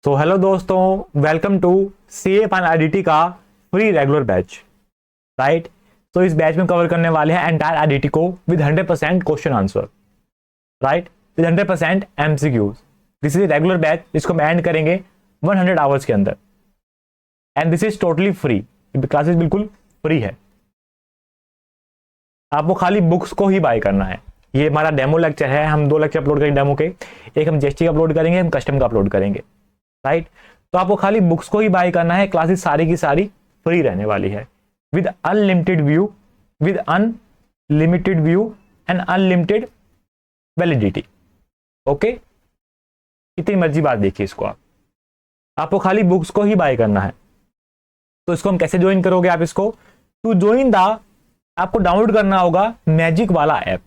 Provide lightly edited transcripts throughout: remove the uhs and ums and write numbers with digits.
सो hello दोस्तों, welcome to CA final IDT का free regular batch. Right. तो इस बैच में कवर करने वाले हैं एंटायर आईडीटी को with 100% question answer. Right, with 100% MCQs. This is regular batch जिसको हम एंड करेंगे 100 आवर्स के अंदर, and this is totally free. Classes बिल्कुल फ्री है, आपको खाली बुक्स को ही बाय करना है। ये हमारा डेमो लेक्चर है, हम 2 लेक्चर अपलोड करेंगे डेमो के। एक हम जीएसटी का अपलोड करेंगे, हम कस्टम का अपलोड करेंगे। राइट। तो आपको खाली बुक्स को ही बाय करना है, क्लासेस सारी की सारी फ्री रहने वाली है with unlimited view and unlimited validity. Okay, कितनी मर्जी बात देखिए इसको। आपको खाली बुक्स को ही बाय करना है। तो इसको हम कैसे ज्वाइन करोगे आप इसको? टू ज्वाइन द, आपको डाउनलोड करना होगा मैजिक वाला ऐप।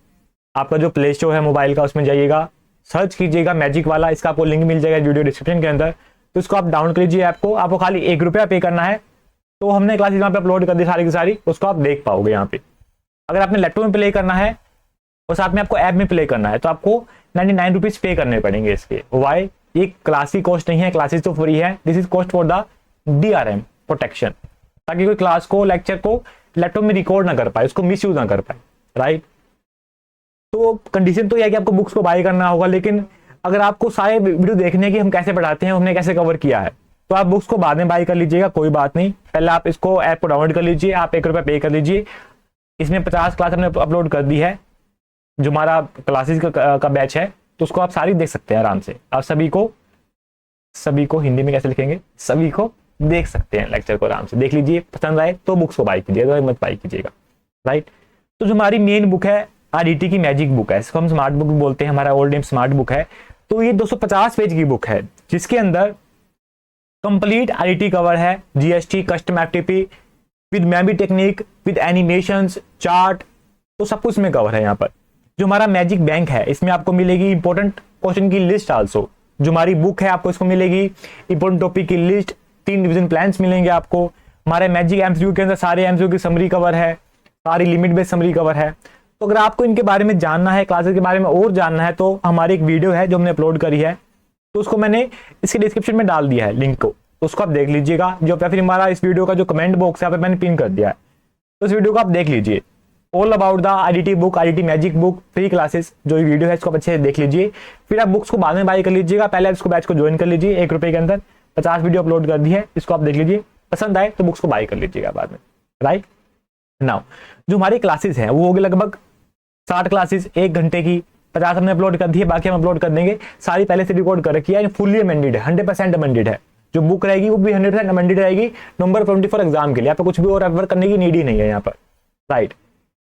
आपका जो प्ले स्टोर है मोबाइल का, उसमें जाइएगा, सर्च कीजिएगा मैजिक वाला। इसका आपको लिंक मिल जाएगा वीडियो डिस्क्रिप्शन के अंदर। तो इसको आप डाउनलोड कर लीजिए ऐप को। आपको खाली ₹1 पे करना है। तो हमने क्लासेस यहाँ पे अपलोड कर दी सारी की सारी, उसको आप देख पाओगे यहाँ पे। अगर आपने लैपटॉप में प्ले करना है और साथ में आपको ऐप में प्ले करना है तो आपको ₹99 पे करने पड़ेंगे इसके। वाई? ये क्लास की कॉस्ट नहीं है, क्लासेस तो फ्री है। This is cost for the DRM protection, ताकि कोई क्लास को, लेक्चर को लैपटॉप में रिकॉर्ड ना कर पाए, उसको मिस यूज ना कर पाए। राइट। तो कंडीशन तो यह है कि आपको बुक्स को बाय करना होगा, लेकिन अगर आपको सारे वीडियो देखने की हम कैसे पढ़ाते हैं, हमने कैसे कवर किया है, तो आप बुक्स को बाद में बाय कर लीजिएगा, कोई बात नहीं। पहले आप इसको ऐप को डाउनलोड कर लीजिए, आप ₹1 पे कर लीजिए। इसमें 50 क्लास हमने अपलोड कर दी है, जो हमारा क्लासेस का बैच है, तो उसको आप सारी देख सकते हैं आराम से। आप सभी को हिंदी में कैसे लिखेंगे, सभी को देख सकते हैं लेक्चर को आराम से देख लीजिए। पसंद आए तो बुक्स को बाय कीजिएगा, मत बाय कीजिएगा। राइट। तो जो हमारी मेन बुक है आईडीटी की मैजिक बुक है, इसको हम स्मार्ट बुक बोलते हैं, हमारा ओल्ड नेम स्मार्ट बुक है। तो ये 250 पेज की बुक है, जिसके अंदर कंप्लीट आईडीटी कवर है, GST, custom FTP with memory technique, with animations, chart, तो सब कुछ में कवर है यहाँ पर। जो हमारा मैजिक बैंक है, इसमें आपको मिलेगी इंपॉर्टेंट क्वेश्चन की लिस्ट आल्सो। जो हमारी बुक है, आपको इसको मिलेगी इंपॉर्टेंट टॉपिक की लिस्ट, 3 डिवीजन प्लान्स मिलेंगे आपको। हमारे मैजिक एमसीक्यू के अंदर सारे एमसीक्यू की समरी कवर है, सारी लिमिट बेस्ड समरी कवर है। तो अगर आपको इनके बारे में जानना है, क्लासेस के बारे में और जानना है, तो हमारी एक वीडियो है जो हमने अपलोड करी है, तो उसको मैंने इसके डिस्क्रिप्शन में डाल दिया है लिंक को, तो उसको आप देख लीजिएगा। जो फिर हमारा इस वीडियो का जो कमेंट बॉक्स है, यहाँ पे मैंने पिन कर दिया है, तो इस वीडियो को आप देख लीजिए। All about the IDT book, IDT magic book, free classes, जो वीडियो है इसको आप अच्छे से देख लीजिए। फिर आप बुक्स को बाद में बाय कर लीजिएगा, पहले आप इसको बैच को ज्वाइन कर लीजिए। ₹1 के अंदर 50 वीडियो अपलोड कर दी है, इसको आप देख लीजिए। पसंद आए तो बुक्स को बाय कर लीजिएगा बाद में। राइट। नाउ जो हमारी क्लासेस हैं वो होगी लगभग 60 क्लासेस, 1 घंटे की। 50 हमने अपलोड कर दी है, बाकी हम अपलोड कर देंगे। सारी पहले से रिकॉर्ड कर रखी है, फुल्ली अमेंडेड है, 100% अमेंडेड है। जो बुक रहेगी वो भी 100% अमेंडेड रहेगी नवंबर 24 एग्जाम के लिए। आपको कुछ भी और रेफर करने की नीड ही नहीं है यहाँ पर। राइट।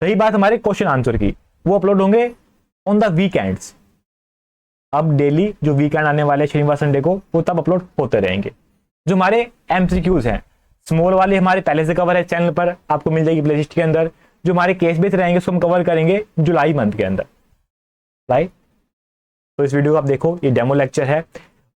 रही बात हमारे क्वेश्चन आंसर की, वो अपलोड होंगे ऑन द वीकेंड्स। अब डेली जो वीकेंड आने वाले शनिवार संडे को, वो तब अपलोड होते रहेंगे। जो हमारे एमसीक्यूज हैं, स्मॉल वाले हमारे पहले से कवर है चैनल पर, आपको मिल जाएगी प्लेलिस्ट के अंदर। जो हमारे केस बेस रहेंगे उसको हम कवर करेंगे जुलाई मंथ के अंदर। राइट। तो इस वीडियो को आप देखो, ये डेमो लेक्चर है।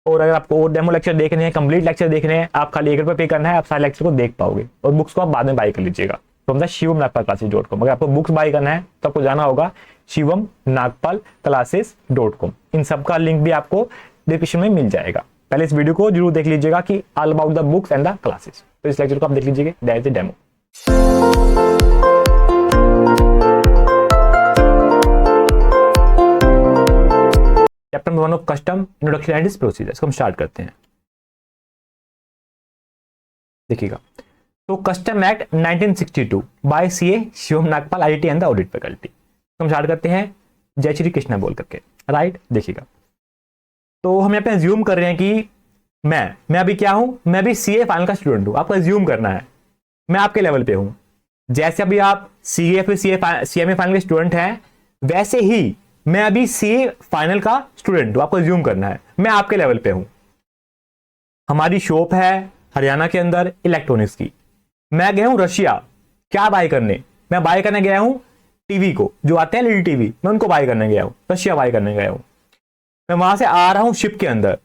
और अगर आपको और डेमो लेक्चर देखने हैं, कंप्लीट लेक्चर देखने हैं, आप खाली ₹1 पे करना है, आप सारे लेक्चर को देख पाओगे। और बुक्स को आप बाद में बाय कर लीजिएगा फ्रॉम द शिवम नागपाल क्लासेस.com। अगर आपको बुक्स बाय करना है तो आपको जाना होगा शिवम नागपाल क्लासेस.com। इन सब का लिंक भी आपको डिस्क्रिप्शन में मिल जाएगा। पहले इस वीडियो को जरूर देख लीजिएगा कि all about the books and the classes. तो इस लेक्चर को आप देख लीजिएगा, that is the demo. Chapter number 1 of custom introduction and its procedures को हम स्टार्ट करते हैं। देखिएगा, तो custom act 1962 by CA Shivam Nagpal IDT and the audit faculty. तो हम स्टार्ट करते हैं जय श्री कृष्णा बोल करके। राइट। देखिएगा, तो हम यहाँ पे अज्यूम कर रहे हैं कि मैं अभी क्या हूं, मैं अभी सीए फाइनल का स्टूडेंट हूं। आपको अज्यूम करना है मैं आपके लेवल पे हूं। जैसे अभी आप सीए फिर सीएमए फाइनल के स्टूडेंट हैं, वैसे ही मैं अभी सीए फाइनल का स्टूडेंट हूं। आपको अज्यूम करना है मैं आपके लेवल पे हूं। हमारी शॉप है हरियाणा के अंदर इलेक्ट्रॉनिक्स की। मैं गया हूं रशिया, क्या बाय करने? मैं बाय करने गया हूं टीवी को, जो आते हैं एलईडी टीवी, मैं उनको बाय करने गया हूं, रशिया बाय करने गया हूं। मैं वहां से आ रहा हूं शिप के अंदर।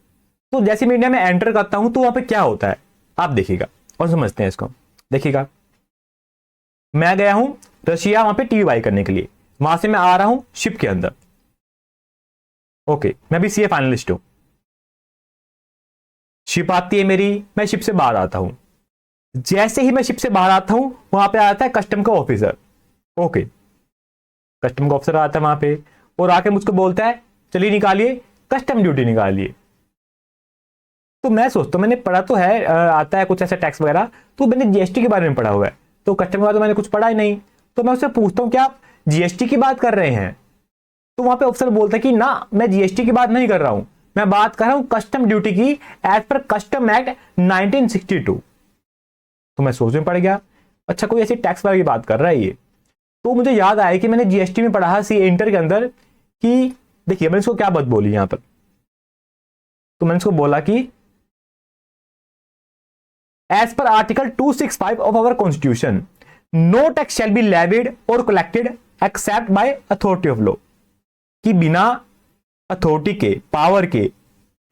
तो जैसे मैं इंडिया में एंटर करता हूं तो वहां पे क्या होता है आप देखिएगा और समझते हैं इसको। देखिएगा, मैं गया हूं रशिया वहां पे टीवी बाय करने के लिए, वहां से मैं आ रहा हूं शिप के अंदर। ओके, मैं भी सीए फाइनलिस्ट हूं। शिप आती है मेरी, मैं शिप से बाहर आता हूं। जैसे ही मैं शिप से बाहर आता हूं वहां पे आता है कस्टम का ऑफिसर। ओके, कस्टम का ऑफिसर आता है वहां पे और आके मुझको बोलता है चलिए निकालिए कस्टम ड्यूटी निकालिए। तो मैं सोचता हूँ मैंने पढ़ा तो है, आता है कुछ ऐसा टैक्स वगैरह, तो मैंने जीएसटी के बारे में पढ़ा हुआ है, तो कस्टम के बारे में मैंने कुछ पढ़ा ही नहीं। तो मैं उससे पूछता हूँ क्या आप जीएसटी की बात कर रहे हैं? तो वहां पे ऑफिसर बोलता है कि ना, मैं जीएसटी की बात नहीं कर रहा हूं, मैं बात कर रहा हूं कस्टम ड्यूटी की एज पर कस्टम एक्ट 1962। तो मैं सोच में पड़ गया, अच्छा कोई ऐसी टैक्स वाले की बात कर रहा है ये। तो मुझे याद आया कि मैंने जीएसटी में पढ़ा सी इंटर के अंदर कि देखिए मैंने इसको क्या बात बोली यहां पर। तो मैंने इसको बोला कि as per article 265 of our constitution no tax shall be levied और collected except by authority of law, कि बिना अथॉरिटी के, पावर के,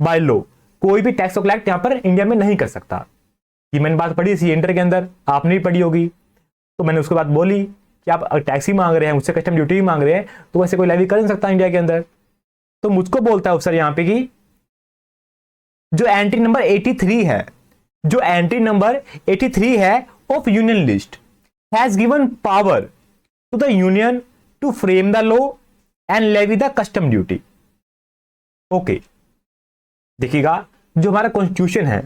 बाय लॉ कोई भी टैक्स कलेक्ट यहां पर इंडिया में नहीं कर सकता। ये मैंने बात पढ़ी सी इंटर के अंदर, आपने भी पढ़ी होगी। तो मैंने उसके बाद बोली कि आप टैक्स ही मांग रहे हैं मुझसे, कस्टम ड्यूटी ही मांग रहे हैं, तो वैसे कोई लेवी कर नहीं सकता इंडिया के अंदर। तो मुझको बोलता है अफसर यहां पे कि जो एंट्री नंबर 83 है, जो एंट्री नंबर 83 है of union list has given power to the union to frame the law and levy the custom duty. Okay, देखिएगा जो हमारा कॉन्स्टिट्यूशन है,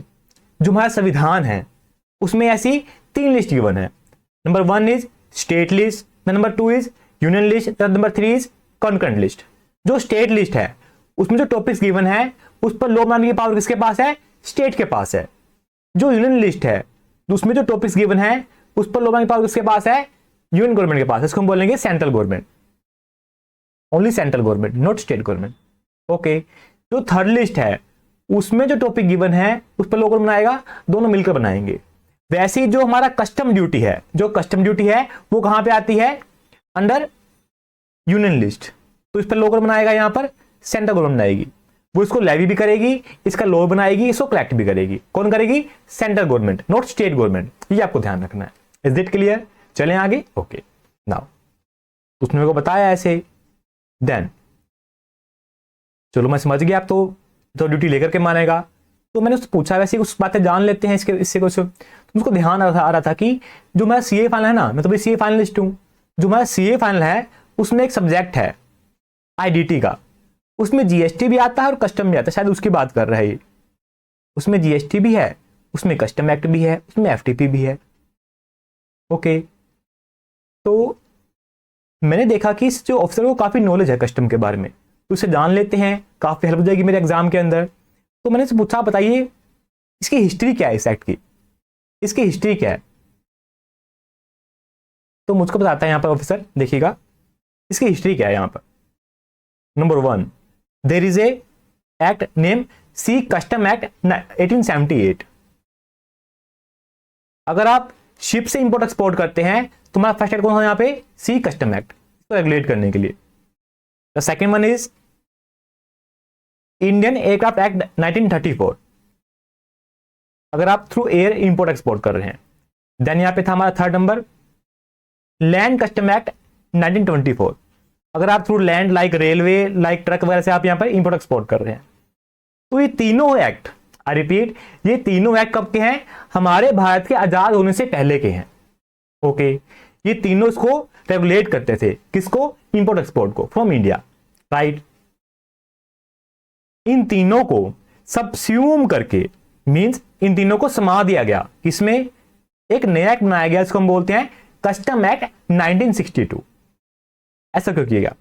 जो हमारा संविधान है, उसमें ऐसी 3 लिस्ट गिवन है। Number 1 is state list, number 2 is union list, number 3 is concurrent list. जो स्टेट लिस्ट है उसमें जो टॉपिक्स गिवन है उस पर लॉ बनाने की पावर किसके पास है? स्टेट के पास है। जो यूनियन लिस्ट है उसमें जो टॉपिक्स गिवन है उस पर लॉ बनाने की पावर किसके पास है? यूनियन गवर्नमेंट के पास है। इसको हम बोलेंगे central government, only central government, not state government. Okay, जो थर्ड लिस्ट है उसमें जो टॉपिक गिवन है उस पर लॉ कौन बनाएगा? दोनों मिलकर बनाएंगे। वैसे ही जो हमारा कस्टम ड्यूटी है, जो कस्टम ड्यूटी है वो कहां पे आती है? Under union list. तो इस पर लॉ कौन बनाएगा? यहां पर सेंट्रल गवर्नमेंट बनाएगी। वो इसको लेवी भी करेगी, इसका लॉ बनाएगी, इसको कलेक्ट भी करेगी। कौन करेगी? Central government, not state government. ये आपको ध्यान रखना है। Is it clear? चलें आगे। ओके, नाउ उसने मेरे को बताया ऐसे, देन चलो मैं समझ गया, आप तो ड्यूटी लेकर के मानेगा। तो मैंने उससे पूछा, वैसे कुछ बातें जान लेते हैं इससे कुछ। तो मुझको ध्यान आ रहा था कि जो मेरा सीए फाइनल है ना, मैं तो भी सीए फाइनलिस्ट हूं, जो हमारा सीए फाइनल है उसमें एक सब्जेक्ट है आईडीटी का, उसमें जीएसटी भी आता है और कस्टम भी आता है, शायद उसकी बात कर रहा है ये। उसमें जीएसटी भी है, उसमें कस्टम एक्ट भी है, उसमें एफटीपी भी है। ओके, तो मैंने देखा कि इस जो ऑफिसर को काफी नॉलेज है कस्टम के बारे में, तो उसे जान लेते हैं, काफी हेल्प हो जाएगी मेरे एग्जाम के अंदर। तो मैंने उससे पूछा बताइए इसकी हिस्ट्री क्या है, इस एक्ट की, इसकी हिस्ट्री क्या है? तो मुझको बताता है यहां पर ऑफिसर, देखिएगा इसकी हिस्ट्री क्या है यहां पर। Number 1, there is a act name C custom act 1878। अगर आप शिप से इंपोर्ट एक्सपोर्ट करते हैं तो हमारा फर्स्ट एक्ट कौन सा यहां पे? सी कस्टम एक्ट, इसको रेगुलेट करने के लिए। The second one is Indian aircraft act 1934, अगर आप थ्रू एयर इंपोर्ट एक्सपोर्ट कर रहे हैं। देन यहां पे था हमारा third number land customs act 1924, अगर आप through land like railway, like truck वगैरह से आप यहां पर इंपोर्ट एक्सपोर्ट कर रहे हैं। तो ये तीनों एक्ट, आई रिपीट, ये तीनों एक्ट कब के हैं? हमारे भारत के आजाद होने से पहले के हैं। ओके, ये तीनों इसको रेगुलेट करते थे, किसको? इंपोर्ट एक्सपोर्ट को, फ्रॉम इंडिया, राइट। इन तीनों को सबस्यूम करके, मींस इन तीनों को समा दिया गया, इसमें एक नया एक्ट बनाया गया, इसको हम बोलते हैं कस्टम एक्ट 1962। ऐसा क्यों किया गया?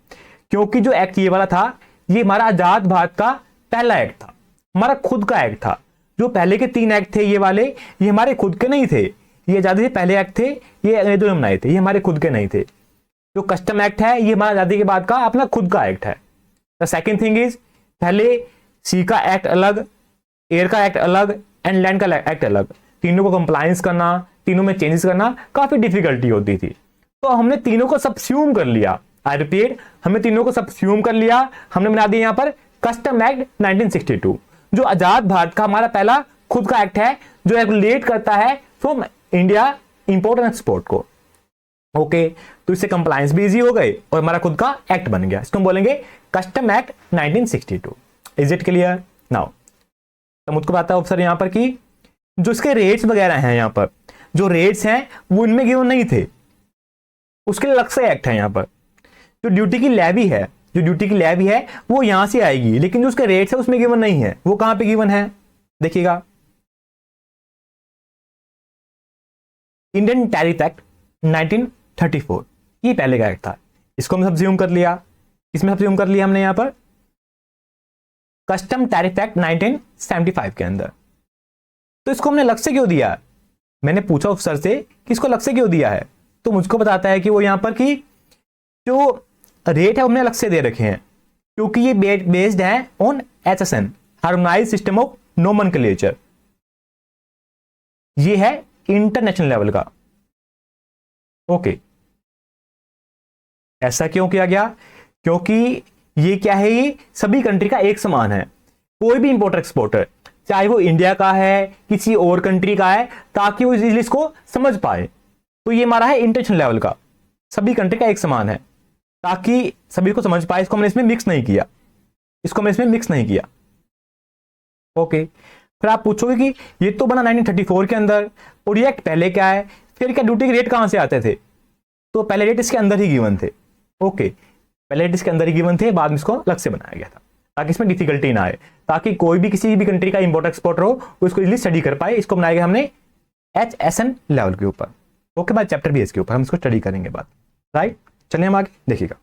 क्योंकि जो एक्ट ये वाला था, ये हमारा आजाद भारत का पहला एक्ट था, हमारा खुद का एक्ट था। जो पहले के 3 एक्ट थे ये वाले, ये हमारे खुद के नहीं थे, ये आजादी से पहले एक्ट थे, ये अंग्रेजों ने बनाए थे, ये हमारे खुद के नहीं थे। जो कस्टम एक्ट है ये हमारा आजादी के बाद का अपना खुद का एक्ट है। द सेकेंड थिंग इज, पहले सी का एक्ट अलग, एयर का एक्ट अलग एंड लैंड का एक्ट अलग, तीनों को कंप्लायंस करना, तीनों में चेंजेस करना काफी डिफिकल्टी होती थी। तो हमने तीनों को सबस्यूम कर लिया, आई रिपीट, हमने तीनों को सबस्यूम कर लिया, हमने बना दिया यहां पर कस्टम एक्ट 1962, जो आजाद भारत का हमारा पहला खुद का एक्ट है, जो रेगुलेट करता है from India import and export को। ओके, तो इससे कंप्लायंस भी इजी हो गई और हमारा खुद का एक्ट बन गया, इसको हम बोलेंगे custom act 1962। Is it clear? Now तो मुझको बताता है ऑफिसर यहाँ पर कि जो इसके रेट्स वगैरह हैं, यहाँ पर जो रेट्स हैं वो इनमें गिवन नहीं थे, उसके लिए अलग से एक्ट है। यहाँ पर जो ड्यूटी की लेवी है, जो ड्यूटी की लेवी है वो यहां से आएगी, लेकिन जो उसके रेट्स है उसमें गिवन नहीं है। वो कहां पे गिवन है, देखिएगा, इंडियन टैरिफ एक्ट 1934, ये पहले का एक्ट था। इसको हम सब्ज्यूम कर लिया, इसमें सब्ज्यूम कर लिया हमने यहां पर कस्टम टैरिफ एक्ट 1975 के अंदर। तो इसको हमने अलग से क्यों दिया, मैंने पूछा ऑफिसर से कि इसको अलग से क्यों दिया है, तो मुझको बताता है कि वो यहां पर कि जो रेट है हमने अलग से दे रखे हैं क्योंकि ये बेस्ड है on HSN, harmonised system of nomenclature. ये है इंटरनेशनल लेवल का। ओके, ऐसा क्यों किया गया, क्योंकि ये क्या है, ये सभी कंट्री का एक समान है। कोई भी इंपोर्टर एक्सपोर्टर चाहे वो इंडिया का है किसी और कंट्री का है, ताकि वो इस को समझ पाए, तो ये हमारा है इंटरनेशनल लेवल का, सभी कंट्री का एक समान है, ताकि सभी को समझ पाए। इसको हमने इसमें मिक्स नहीं किया, इसको हमने इसमें मिक्स नहीं किया। ओके, फिर आप पूछोगे कि ये तो बना 1934 के अंदर, और ये एक्ट पहले क्या है, फिर क्या ड्यूटी के रेट कहां से आते थे, तो पहले रेट इसके अंदर ही गिवन थे। ओके, पहले रेट इसके अंदर ही गिवन थे, बाद में इसको अलग से बनाया गया था ताकि इसमें डिफिकल्टी ना आए, ताकि कोई भी किसी भी कंट्री का इंपोर्टर एक्सपोर्टर हो वो इसको इजीली स्टडी कर पाए। इसको बनाया गया हमने HSN लेवल के ऊपर। ओके, बाद चैप्टर भी इसके ऊपर हम इसको स्टडी करेंगे बाद, राइट। चलिए हम आगे देखिएगा।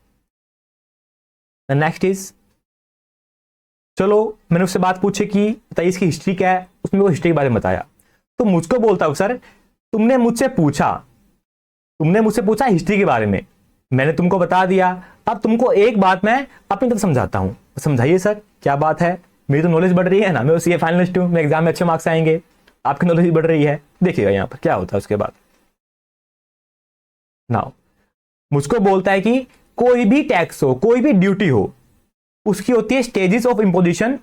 नेक्स्ट इज, चलो मैंने उससे बात पूछी कि बताइए इसकी हिस्ट्री क्या है, उसमें वो हिस्ट्री के बारे में बताया। तो मुझको बोलता है सर तुमने मुझसे पूछा हिस्ट्री के बारे में, मैंने तुमको बता दिया, अब तुमको एक बात मैं अपनी तरफ समझाता हूं। समझाइए सर, क्या बात है, मेरी तो नॉलेज बढ़ रही है ना, मैं सीए फाइनलिस्ट हूं, मैं एग्जाम में अच्छे मार्क्स आएंगे, आपकी नॉलेज बढ़ रही है। देखिएगा यहां पर क्या होता है उसके बाद। नाउ मुझको बोलता है कि कोई भी टैक्स हो, कोई भी ड्यूटी हो, उसकी होती है stages of imposition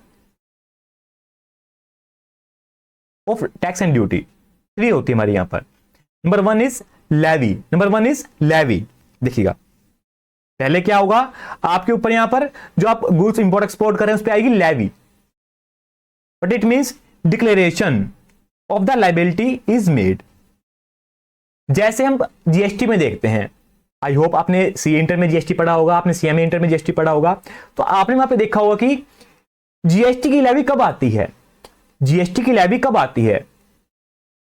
of tax and duty. 3 होती है हमारी यहां पर। Number 1 is levy. देखिएगा पहले क्या होगा, आपके ऊपर यहां पर जो आप गुड्स इंपोर्ट एक्सपोर्ट कर रहे हैं उस पर आएगी levy, but it means declaration of the liability is made. जैसे हम जीएसटी में देखते हैं, आई होप आपने सीए इंटर में जीएसटी पढ़ा होगा, आपने सीएमए इंटर में जीएसटी पढ़ा होगा, तो आपने वहां पे देखा होगा कि जीएसटी की लेवी कब आती है, जीएसटी की लेवी कब आती है,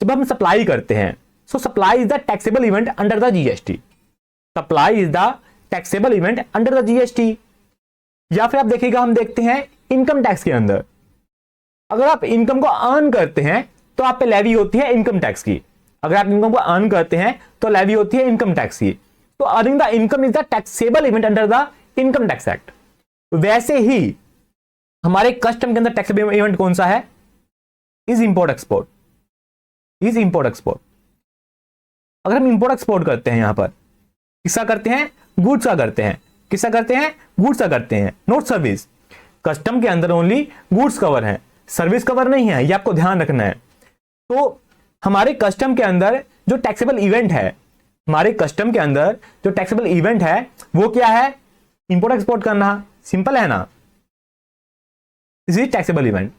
जब हम सप्लाई करते हैं। सो supply is the taxable event under the GST, supply is the taxable event under the GST. या फिर आप देखिएगा, हम देखते हैं इनकम टैक्स के अंदर, अगर आप इनकम को अर्न करते हैं तो आप पे लेवी होती है इनकम टैक्स की, अगर आप इनकम को अर्न करते हैं तो लेवी होती है इनकम टैक्स की। तो earning the income is the taxable event under the income tax act. वैसे ही हमारे कस्टम के अंदर टैक्सेबल इवेंट कौन सा है, is import export, is import export. अगर हम इंपोर्ट एक्सपोर्ट करते हैं, यहां पर किसका करते हैं, गुड्स का करते हैं, किसका करते हैं, गुड्स का करते हैं, नॉट सर्विस। कस्टम के अंदर ओनली गुड्स कवर है, सर्विस कवर नहीं है, ये आपको ध्यान रखना है। तो हमारे कस्टम के अंदर जो टैक्सेबल इवेंट है, हमारे कस्टम के अंदर जो टैक्सेबल इवेंट है वो क्या है, इंपोर्ट एक्सपोर्ट करना, सिंपल है ना। This is taxable event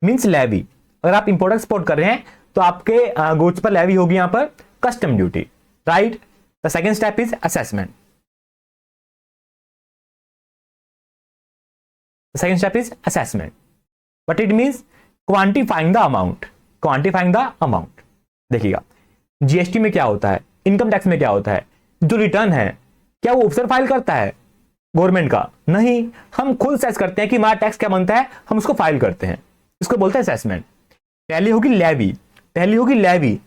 means levy. अगर आप इंपोर्ट एक्सपोर्ट कर रहे हैं तो आपके गुड्स पर लेवी होगी यहां पर custom duty, right. The second step is assessment, the second step is assessment, but it means quantifying the amount, quantifying the amount. देखिएगा जीएसटी में क्या होता है, इनकम टैक्स में क्या होता है, जो रिटर्न है क्या वो ऑफिसर फाइल करता है गवर्नमेंट का, नहीं, हम खुद सेस करते हैं कि हमारा टैक्स क्या बनता है, हम उसको फाइल करते हैं, इसको बोलते हैं असेसमेंट। पहली होगी लेवी, पहली होगी लेवी,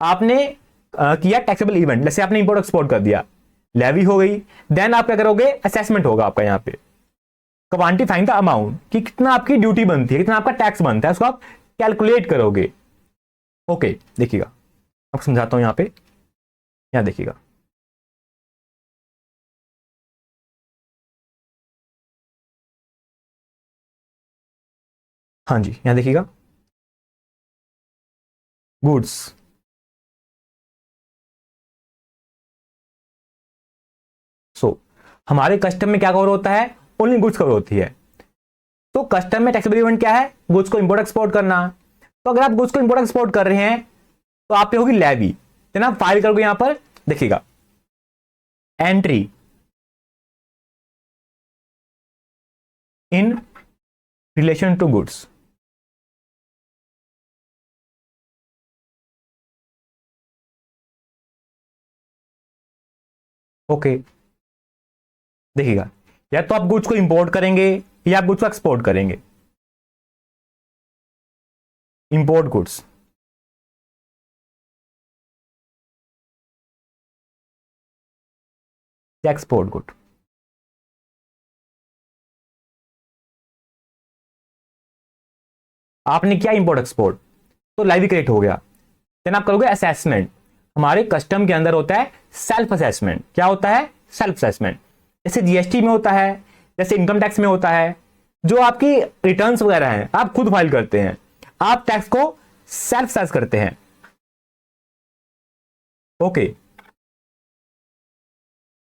आपने किया टैक्सेबल इवेंट, जैसे आपने इंपोर्ट एक्सपोर्ट कर दिया, लेवी हो गई। देन आप क्या करोगे, असेसमेंट होगा आपका यहां पे, क्वांटिफाइंग द अमाउंट, कि कितना आपकी ड्यूटी बनती है, कितना आपका टैक्स बनता है, उसको आप कैलकुलेट करोगे। ओके, देखिएगा आपको समझाता हूं यहां पे, यहां देखिएगा, हाँ जी यहां देखिएगा, गुड्स, सो हमारे कस्टम में क्या कवर होता है, ओनली गुड्स कवर होती है। तो कस्टम में टैक्सेबल इवेंट क्या है? गुड्स को इंपोर्ट एक्सपोर्ट करना। तो अगर आप गुड्स को इंपोर्ट एक्सपोर्ट कर रहे हैं तो आप पे होगी लेवी, है ना। फाइल करोगे यहां पर, देखिएगा entry in relation to goods, okay. देखिएगा, या तो आप गुड्स को इंपोर्ट करेंगे या आप गुड्स को एक्सपोर्ट करेंगे। Import goods, export good. आपने किया इंपोर्ट एक्सपोर्ट, तो लाइव क्रिएट हो गया। देन आप करोगे असेसमेंट। हमारे कस्टम के अंदर होता है सेल्फ असेसमेंट। क्या होता है? Self assessment. जैसे जीएसटी में होता है, जैसे इनकम टैक्स में होता है, जो आपकी रिटर्न्स वगैरह हैं आप खुद फाइल करते हैं, आप टैक्स को सेल्फ असेस करते हैं, ओके।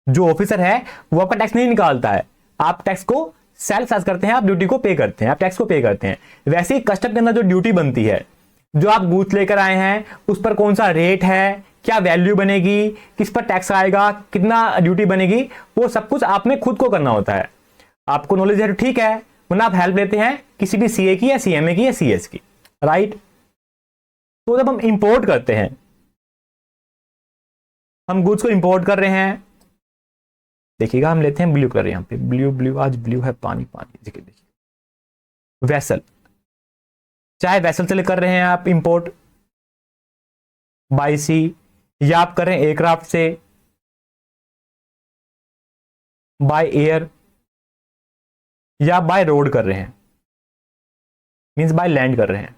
जो ऑफिसर है वो आपका टैक्स नहीं निकालता है, आप टैक्स को सेल्फ असेस करते हैं, आप ड्यूटी को पे करते हैं, आप टैक्स को पे करते हैं। वैसे ही कस्टम के अंदर जो ड्यूटी बनती है, जो आप गुड्स लेकर आए हैं उस पर कौन सा रेट है, क्या वैल्यू बनेगी, किस पर टैक्स आएगा, कितना ड्यूटी बनेगी, वो सब कुछ आपने खुद को करना होता है। आपको नॉलेज है तो ठीक है, वरना आप हेल्प लेते हैं किसी भी सीए की या सीएमए की या सीएस की, राइट। तो जब हम इंपोर्ट करते हैं, हम गुड्स को इंपोर्ट कर रहे हैं, देखिएगा हम लेते हैं ब्लू कलर, यहां पे ब्लू ब्लू, आज ब्लू है, पानी पानी। देखिए देखिए वेसल, चाहे वेसल से कर रहे हैं आप इंपोर्ट बाय सी, या आप कर रहे हैं एयरक्राफ्ट से, बाय एयर, या बाय रोड कर रहे हैं, मींस बाय लैंड कर रहे हैं।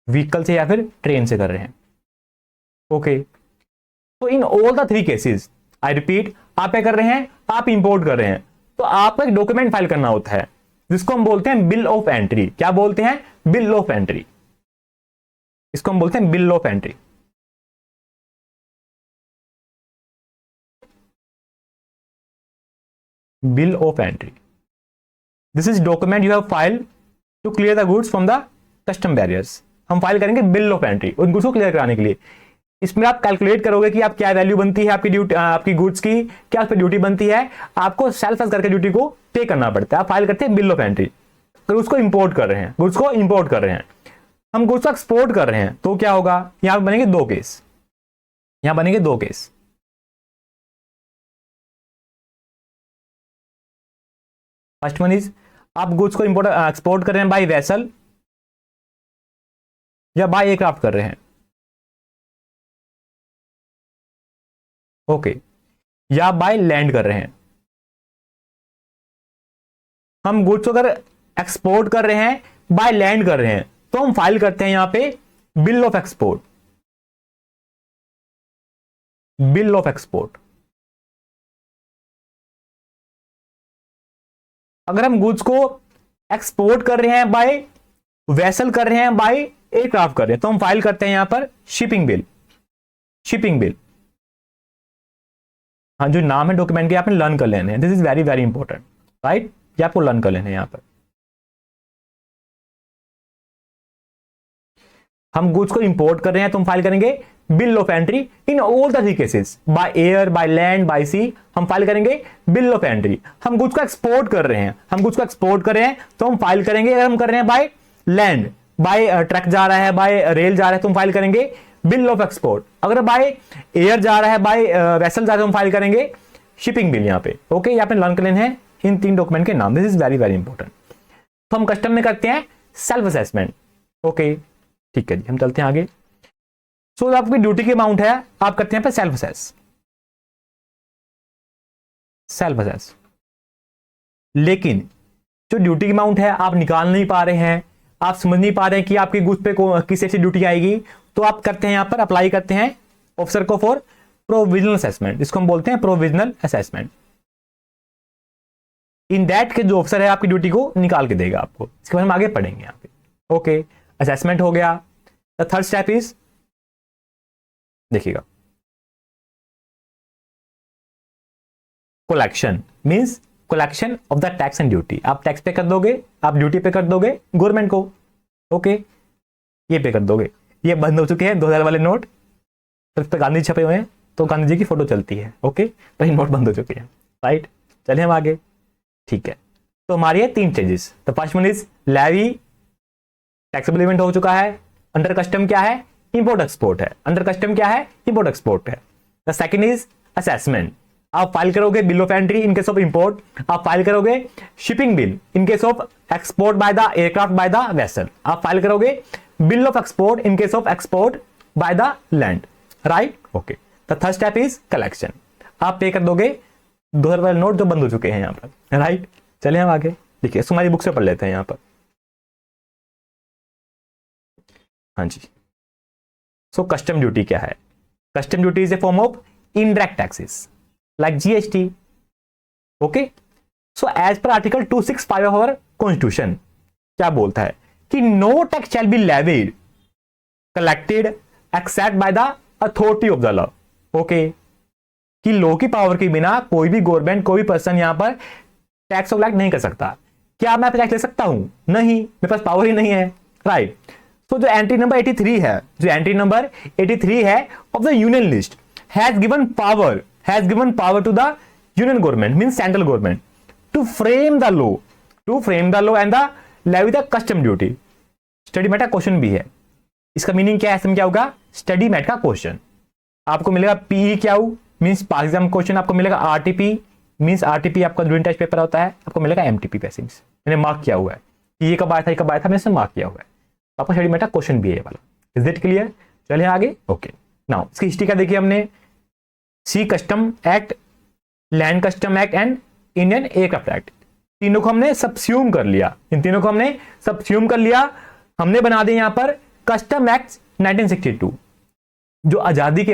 व्हीकल से या फिर ट्रेन से कर रहे हैं, ओके। तो इन all the three cases, I repeat, आप क्या कर रहे हैं? आप इंपोर्ट कर रहे हैं, तो आपको एक डॉक्यूमेंट फाइल करना होता है जिसको हम बोलते हैं बिल ऑफ एंट्री। क्या बोलते हैं? Bill of entry. इसको हम बोलते हैं bill of entry. Bill of entry, this is document you have file to clear the goods from the custom barriers. हम फाइल करेंगे बिल ऑफ एंट्री उन गुड्स को क्लियर कराने के लिए। इसमें आप कैलकुलेट करोगे कि आप क्या वैल्यू बनती है आपकी ड्यूटी, आपकी गुड्स की क्या उस पर ड्यूटी बनती है, आपको सेल्फ करके ड्यूटी को पे करना पड़ता है। आप फाइल करते हैं बिल ऑफ एंट्री। अगर उसको इंपोर्ट कर रहे हैं, गुड्स को इंपोर्ट कर रहे हैं, हम गुड्स को एक्सपोर्ट कर रहे हैं, तो क्या होगा? यहां बनेंगे दो केस, यहां बनेंगे दो केस। फर्स्ट वन इज, आप गुड्स को इंपोर्ट एक्सपोर्ट कर रहे हैं बाय वेसल या बाय एयरक्राफ्ट कर रहे हैं, ओके, या बाय लैंड कर रहे हैं। हम गुड्स अगर एक्सपोर्ट कर रहे हैं बाय लैंड कर रहे हैं, तो हम फाइल करते हैं यहां पे bill of export, bill of export. अगर हम गुड्स को एक्सपोर्ट कर रहे हैं बाय वेसल कर रहे हैं, बाय एयरक्राफ्ट कर रहे हैं, तो हम फाइल करते हैं यहां पर शिपिंग बिल, शिपिंग बिल। हाँ, जो नाम है डॉक्यूमेंट के आपने लर्न कर लेने हैं, this is very very important, right. ये आपको लर्न कर लेने हैं। यहां पर हम गुड्स को इंपोर्ट कर रहे हैं तो हम फाइल करेंगे bill of entry in all the three cases, by air, by land, by sea, हम फाइल करेंगे बिल ऑफ एंट्री। हम गुड्स को एक्सपोर्ट कर रहे हैं, हम गुड्स को एक्सपोर्ट कर रहे हैं तो हम फाइल करेंगे, अगर हम कर रहे हैं बाय लैंड, बाय ट्रक जा रहा है, बाय रेल जा रहा है, तो हम फाइल करेंगे बिल ऑफ एक्सपोर्ट। अगर बाय एयर जा रहा है, बाय वेसल जा रहा है, तो हम फाइल करेंगे शिपिंग बिल यहां पे, ओके। यहाँ पे लर्न कर लेने हैं इन तीन डॉक्यूमेंट के नाम, this is very very important. तो हम कस्टम में करते हैं सेल्फ असेसमेंट, ओके, ठीक है जी। हम चलते हैं आगे। सो आपकी ड्यूटी की अमाउंट है, आप करते हैं पे सेल्फ असेस, सेल्फ असेस। लेकिन जो ड्यूटी की अमाउंट है आप निकाल नहीं पा रहे हैं, आप समझ नहीं पा रहे हैं कि आपकी गुड्स पे किस ऐसी ड्यूटी आएगी, तो आप करते हैं यहां पर अप्लाई करते हैं ऑफिसर को फॉर प्रोविजनल असेसमेंट। इसको हम बोलते हैं प्रोविजनल असेसमेंट। इन दैट के जो ऑफिसर है आपकी ड्यूटी को निकाल के देगा आपको। इसके बाद हम आगे पढ़ेंगे यहां पे, ओके। असेसमेंट हो गया। द थर्ड स्टेप इज, देखिएगा collection means collection of the tax and duty. आप टैक्स पे कर दोगे, आप ड्यूटी पे कर दोगे गवर्नमेंट को, ओके, ये पे कर दोगे। ये बंद हो चुके हैं 2000 वाले नोट, तो इस पर गांधी छपे हुए हैं, तो गांधी जी की फोटो चलती है, ओके, तो ये नोट बंद हो चुके हैं, राइट। चलिए हम आगे, ठीक है। तो हमारी है 3 changes. The first one is levy, taxable event हो चुका है। अंडर कस्टम क्या है? इंपोर्ट एक्सपोर्ट है। अंडर कस्टम क्या है? इंपोर्ट एक्सपोर्ट है। The second is assessment. आप फाइल करोगे bill of entry in case of import, आप फाइल करोगे shipping bill in case of export by the aircraft by the vessel, आप file करोगे bill of export in case of export by the land, right, okay. The third step is collection. आप पे कर दोगे 2000 वाले note जो बंद हो चुके हैं यहाँ पर, राइट। चलिए हम आगे, देखिए हमारी बुक से पढ़ लेते हैं यहाँ पर। हाँ जी, सो कस्टम ड्यूटी क्या है? Custom duty is a form of indirect taxes like GST, okay. So as per article 265 of our constitution क्या बोलता है कि no tax shall be levied collected except by the authority of the law, okay. कि law की power के बिना कोई भी गवर्नमेंट, कोई भी पर्सन यहां पर टैक्स कलेक्ट नहीं कर सकता। क्या मैं टैक्स ले सकता हूं? नहीं, मेरे पास पावर ही नहीं है, राइट। तो जो एंट्री नंबर 83 है, जो एंट्री नंबर 83 है of the union list has given power to the union government means central government to frame the law and the levy the custom duty. Study mat का question भी है, इसका meaning क्या है? इसमें क्या होगा? स्टडी मैट का क्वेश्चन आपको मिलेगा। पीई क्या मींस पास एग्जाम क्वेश्चन आपको मिलेगा। आरटीपी मींस आरटीपी आपका ड्यूरिंग टेस्ट पेपर होता है, आपको मिलेगा एमटीपी पैसिंग्स। मैंने मार्क किया हुआ है कि ये कब आया था, ये कब आया था, मैंने इसे मार्क किया हुआ है। आपका स्टडी मैट का क्वेश्चन भी है ये वाला। Is it clear? चलिए आगे, ओके। नाउ इसकी हिस्ट्री क्या देखिए हमने। Sea custom act, land customs act and Indian aircraft act, तीनों को हमने सबस्यूम कर लिया। इन तीनों को हमने सबस्यूम कर लिया, हमने बना दिया यहां पर कस्टम एक्ट 1962, जो आजादी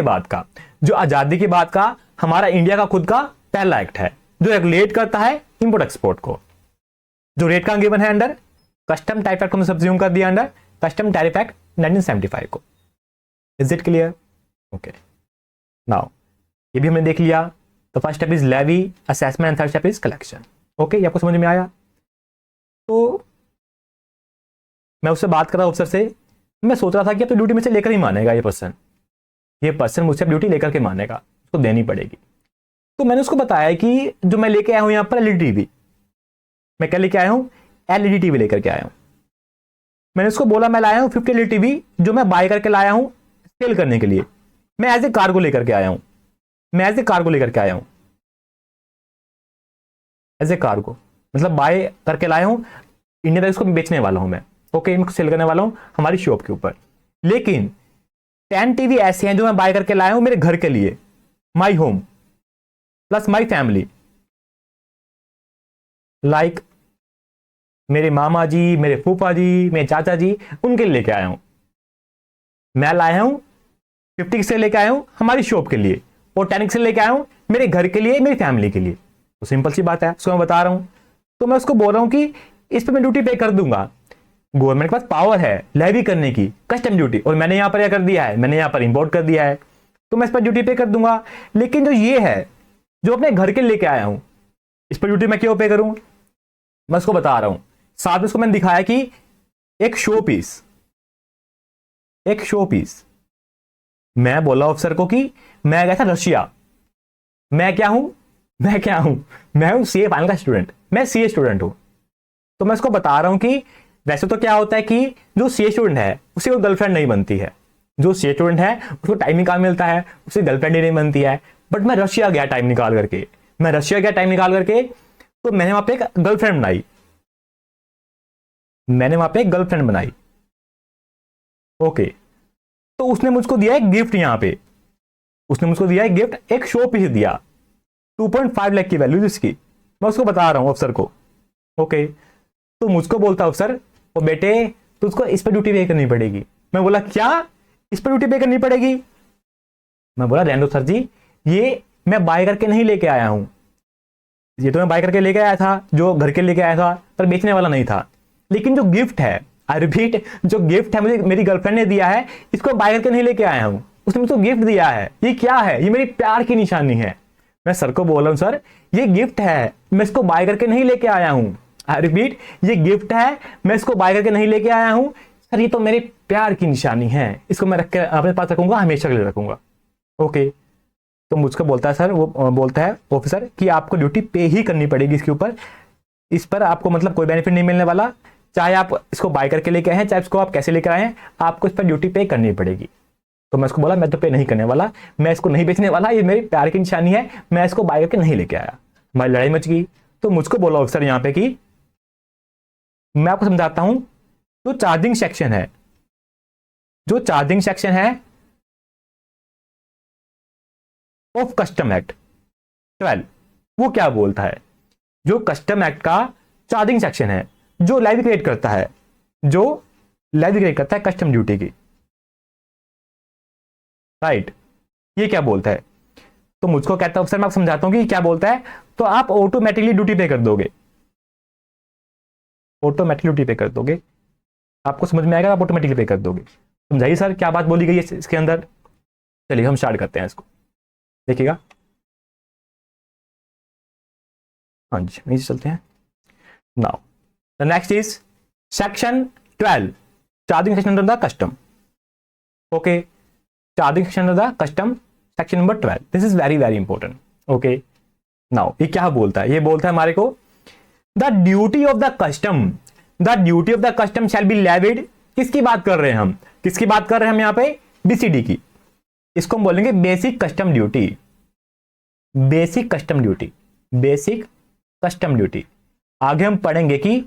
के बाद का हमारा इंडिया का खुद का पहला एक्ट है जो रेगुलेट करता है इंपोर्ट एक्सपोर्ट को। जो रेट का गिवन है अंडर कस्टम टैरिफ एक्ट को हमने सबस्यूम कर दिया अंडर कस्टम टैरिफ एक्ट 1975 को। Is it clear? Okay, now ये भी हमने देख लिया। तो first step is levy, assessment and third step is collection. Okay, ये आपको समझ में आया? तो मैं उससे बात कर रहा ऑफिसर से, मैं सोच रहा था कि अब तो ड्यूटी में से लेकर ही मानेगा ये पर्सन मुझसे टीवी लेकर के मानेगा, उसको देनी पड़ेगी। तो मैंने उसको बताया कि जो मैं लेके आया हूं यहां पर एलईडी टीवी, मैं क्या लेके आया हूं? एलईडी टीवी लेकर के आया हूं। मैंने उसको बोला मैं लाया हूं 50 एलईडी टीवी जो मैं बाय करके लाया हूं सेल करने के लिए। मैं एज ए कार्गो लेकर के आया हूं, एज ए कार्गो मतलब बाय करके लाया हूं, इंडिया तक इसको बेचने वाला हूं मैं, ओके, मैं सेल करने वाला हूं हमारी शॉप के ऊपर। लेकिन 10 टीवी ऐसे हैं जो मैं बाय करके लाया हूं मेरे घर के लिए, my home plus my family, like मेरे मामा जी, मेरे फूफा जी, मेरे चाचा जी, उनके लिए लेके आया हूं। मैं लाया हूं 50 से लेके आया हूं हमारी शॉप के लिए, और 10 से लेके आया हूं मेरे घर के लिए, मेरी फैमिली के लिए। तो सिंपल सी बात है, उसको मैं बता रहा हूं। तो मैं उसको बोल रहा हूं कि इस पर मैं ड्यूटी पे कर दूंगा। गवर्नमेंट के पास पावर है लेवी करने की कस्टम ड्यूटी, और मैंने यहां पर क्या कर दिया है, मैंने यहां पर इंपोर्ट कर दिया है, तो मैं इस पर ड्यूटी पे कर दूंगा। लेकिन जो ये है जो अपने घर के लेके आया हूं, इस पर ड्यूटी मैं क्यों पे करूं? मैं उसको बता रहा हूं। साथ में उसको मैंने दिखाया कि एक शो पीस मैं बोला ऑफिसर को कि मैं गया था रशिया। मैं क्या हूं? मैं हूं सीए फाइनल का स्टूडेंट, मैं सीए स्टूडेंट हूं। तो मैं उसको बता रहा हूं कि वैसे तो क्या होता है कि जो सीए स्टूडेंट है उसे कोई गर्लफ्रेंड नहीं बनती है, जो सीए स्टूडेंट है उसको टाइम निकाल मिलता है, उसे गर्लफ्रेंड ही नहीं बनती है। बट मैं रशिया गया टाइम निकाल करके, तो मैंने वहां पे एक गर्लफ्रेंड बनाई, ओके। तो उसने मुझको दिया एक गिफ्ट, यहां पे उसने मुझको दिया एक गिफ्ट, एक शो पीस दिया 2.5 लाख की वैल्यू जिसकी। मैं उसको बता रहा हूं अफसर को, ओके। तो मुझको बोलता अफसर, ओ बेटे तुझको इस पर ड्यूटी पे करनी पड़ेगी। मैं बोला क्या इस पर ड्यूटी पे करनी पड़ेगी? मैं बोला रहने दो सर जी, ये मैं बाय करके नहीं लेके आया हूं, ये तो मैं बाय करके लेके आया था, जो घर के लेके आया था, पर बेचने वाला नहीं था। लेकिन जो गिफ्ट है, आई रिपीट, जो गिफ्ट है मुझे मेरी गर्लफ्रेंड ने दिया है, इसको बाय करके नहीं लेके आया हूं, उसने मुझको गिफ्ट दिया है। ये क्या है? ये मेरी प्यार की निशानी है। मैं सर को बोल रहा हूं सर ये गिफ्ट है, मैं इसको बाय करके नहीं लेके आया हूं। आई रिपीट, ये गिफ्ट है, मैं इसको बाय करके नहीं लेके आया हूं। सर ये तो मेरे प्यार की निशानी है, इसको मैं रख के अपने पास रखूंगा, हमेशा के लिए रखूंगा। ओके, तो मुझको बोलता है सर, वो बोलता है ऑफिसर कि आपको ड्यूटी पे ही करनी पड़ेगी इसके ऊपर, इस पर आपको मतलब कोई बेनिफिट नहीं मिलने वाला, चाहे आप इसको बाय करके लेके आए हैं, चाहे इसको आप कैसे लेकर आए हैं, आपको इस पर ड्यूटी पे करनी पड़ेगी। तो मैं इसको बोला मैं तो पे नहीं करने वाला, मैं इसको नहीं बेचने वाला, ये मेरी प्यार की निशानी है, मैं इसको बाय करके नहीं लेके आया। हमारी लड़ाई मच गई। तो मुझको बोला ऑफिसर यहाँ पे कि मैं आपको समझाता हूं, जो चार्जिंग सेक्शन है, जो चार्जिंग सेक्शन है ऑफ कस्टम एक्ट 12, वो क्या बोलता है, जो कस्टम एक्ट का चार्जिंग सेक्शन है, जो लेवी क्रिएट करता है, जो लेवी क्रिएट करता है कस्टम ड्यूटी की, राइट, ये क्या बोलता है। तो मुझको कहता है सर मैं आपको समझाता हूं कि क्या बोलता है, तो आप ऑटोमेटिकली ड्यूटी पे कर दोगे, ऑटोमेटिकली ड्यूटी पे कर दोगे, आपको समझ में आएगा, आप ऑटोमेटिकली पे कर दोगे। समझाइए सर क्या बात बोली गई है इसके अंदर। चलिए हम स्टार्ट करते हैं इसको, देखिएगा। हाँ जी नीचे चलते हैं। Now the next is section 12, charging section under the custom. Okay, charging section under the custom, section number 12, this is very very important. Okay, now ये क्या बोलता है, ये बोलता है हमारे को the duty of the custom, the duty of the custom shell be levied. किसकी बात कर रहे हैं हम, किसकी बात कर रहे हैं हम यहाँ पे, बीसीडी की। इसको हम बोलेंगे basic custom duty, basic custom duty, basic custom duty. आगे हम पढ़ेंगे कि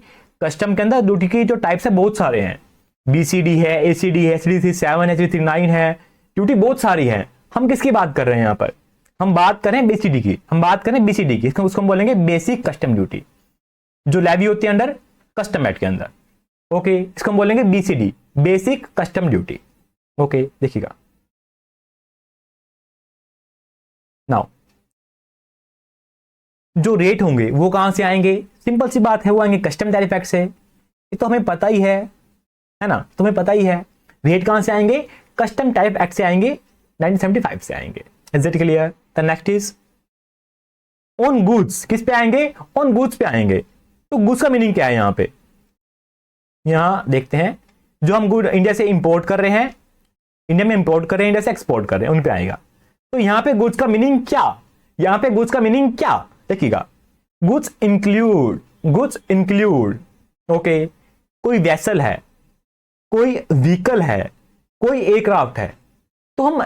कस्टम के अंदर ड्यूटी की जो टाइप्स है बहुत सारे हैं, बीसीडी है, एसीडी है, 337 है, 339 है, ड्यूटी बहुत सारी है। हम किसकी बात कर रहे हैं यहाँ पर, हम बात करें बीसीडी की, हम बात करें बीसीडी की, उसको हम बोलेंगे बेसिक कस्टम ड्यूटी, जो लेवी होती है अंडर कस्टम एक्ट के अंदर। ओके, इसको हम बोलेंगे BCD, basic custom duty. Okay, देखिएगा नाउ जो रेट होंगे वो कहां से आएंगे, सिंपल सी बात है, वो आएंगे कस्टम टैरिफ एक्ट से, ये तो हमें पता ही है ना, तुम्हें पता ही है। रेट कहां से आएंगे, कस्टम टैरिफ एक्ट से आएंगे, 1975 से आएंगे। Is it clear. The next is on goods, किस पे आएंगे, ऑन गुड्स पे आएंगे। तो गुड्स का मीनिंग क्या है यहाँ पे, यहां देखते हैं, जो हम गुड इंडिया से इंपोर्ट कर रहे हैं, इंडिया में इंपोर्ट कर रहे हैं, इंडिया से एक्सपोर्ट कर रहे हैं, उन पे आएगा। तो यहां पे गुड्स का मीनिंग क्या, यहां पे गुड्स का मीनिंग क्या, देखिएगा, goods include, goods include, okay, कोई वेसल है, कोई व्हीकल है, कोई एयरक्राफ्ट है। तो हम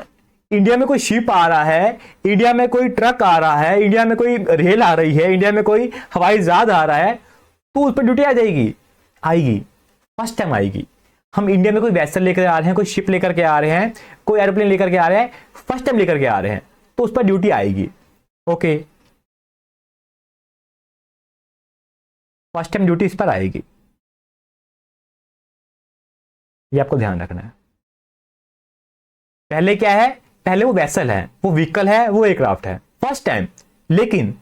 इंडिया में कोई शिप आ रहा है, इंडिया में कोई ट्रक आ रहा है, इंडिया में कोई रेल आ रही है, इंडिया में कोई हवाई जहाज आ रहा है, तो उस पर ड्यूटी आ जाएगी, आएगी, फर्स्ट टाइम आएगी। हम इंडिया में कोई वेसल लेकर आ रहे हैं, कोई शिप लेकर के आ रहे हैं, कोई एरोप्लेन लेकर के आ रहे हैं, फर्स्ट टाइम लेकर के आ रहे हैं, तो उस पर ड्यूटी आएगी। ओके, फर्स्ट टाइम ड्यूटी इस पर आएगी, ये आपको ध्यान रखना है। पहले क्या है, पहले वो वेसल है, वो व्हीकल है, वो एयरक्राफ्ट है, फर्स्ट टाइम, लेकिन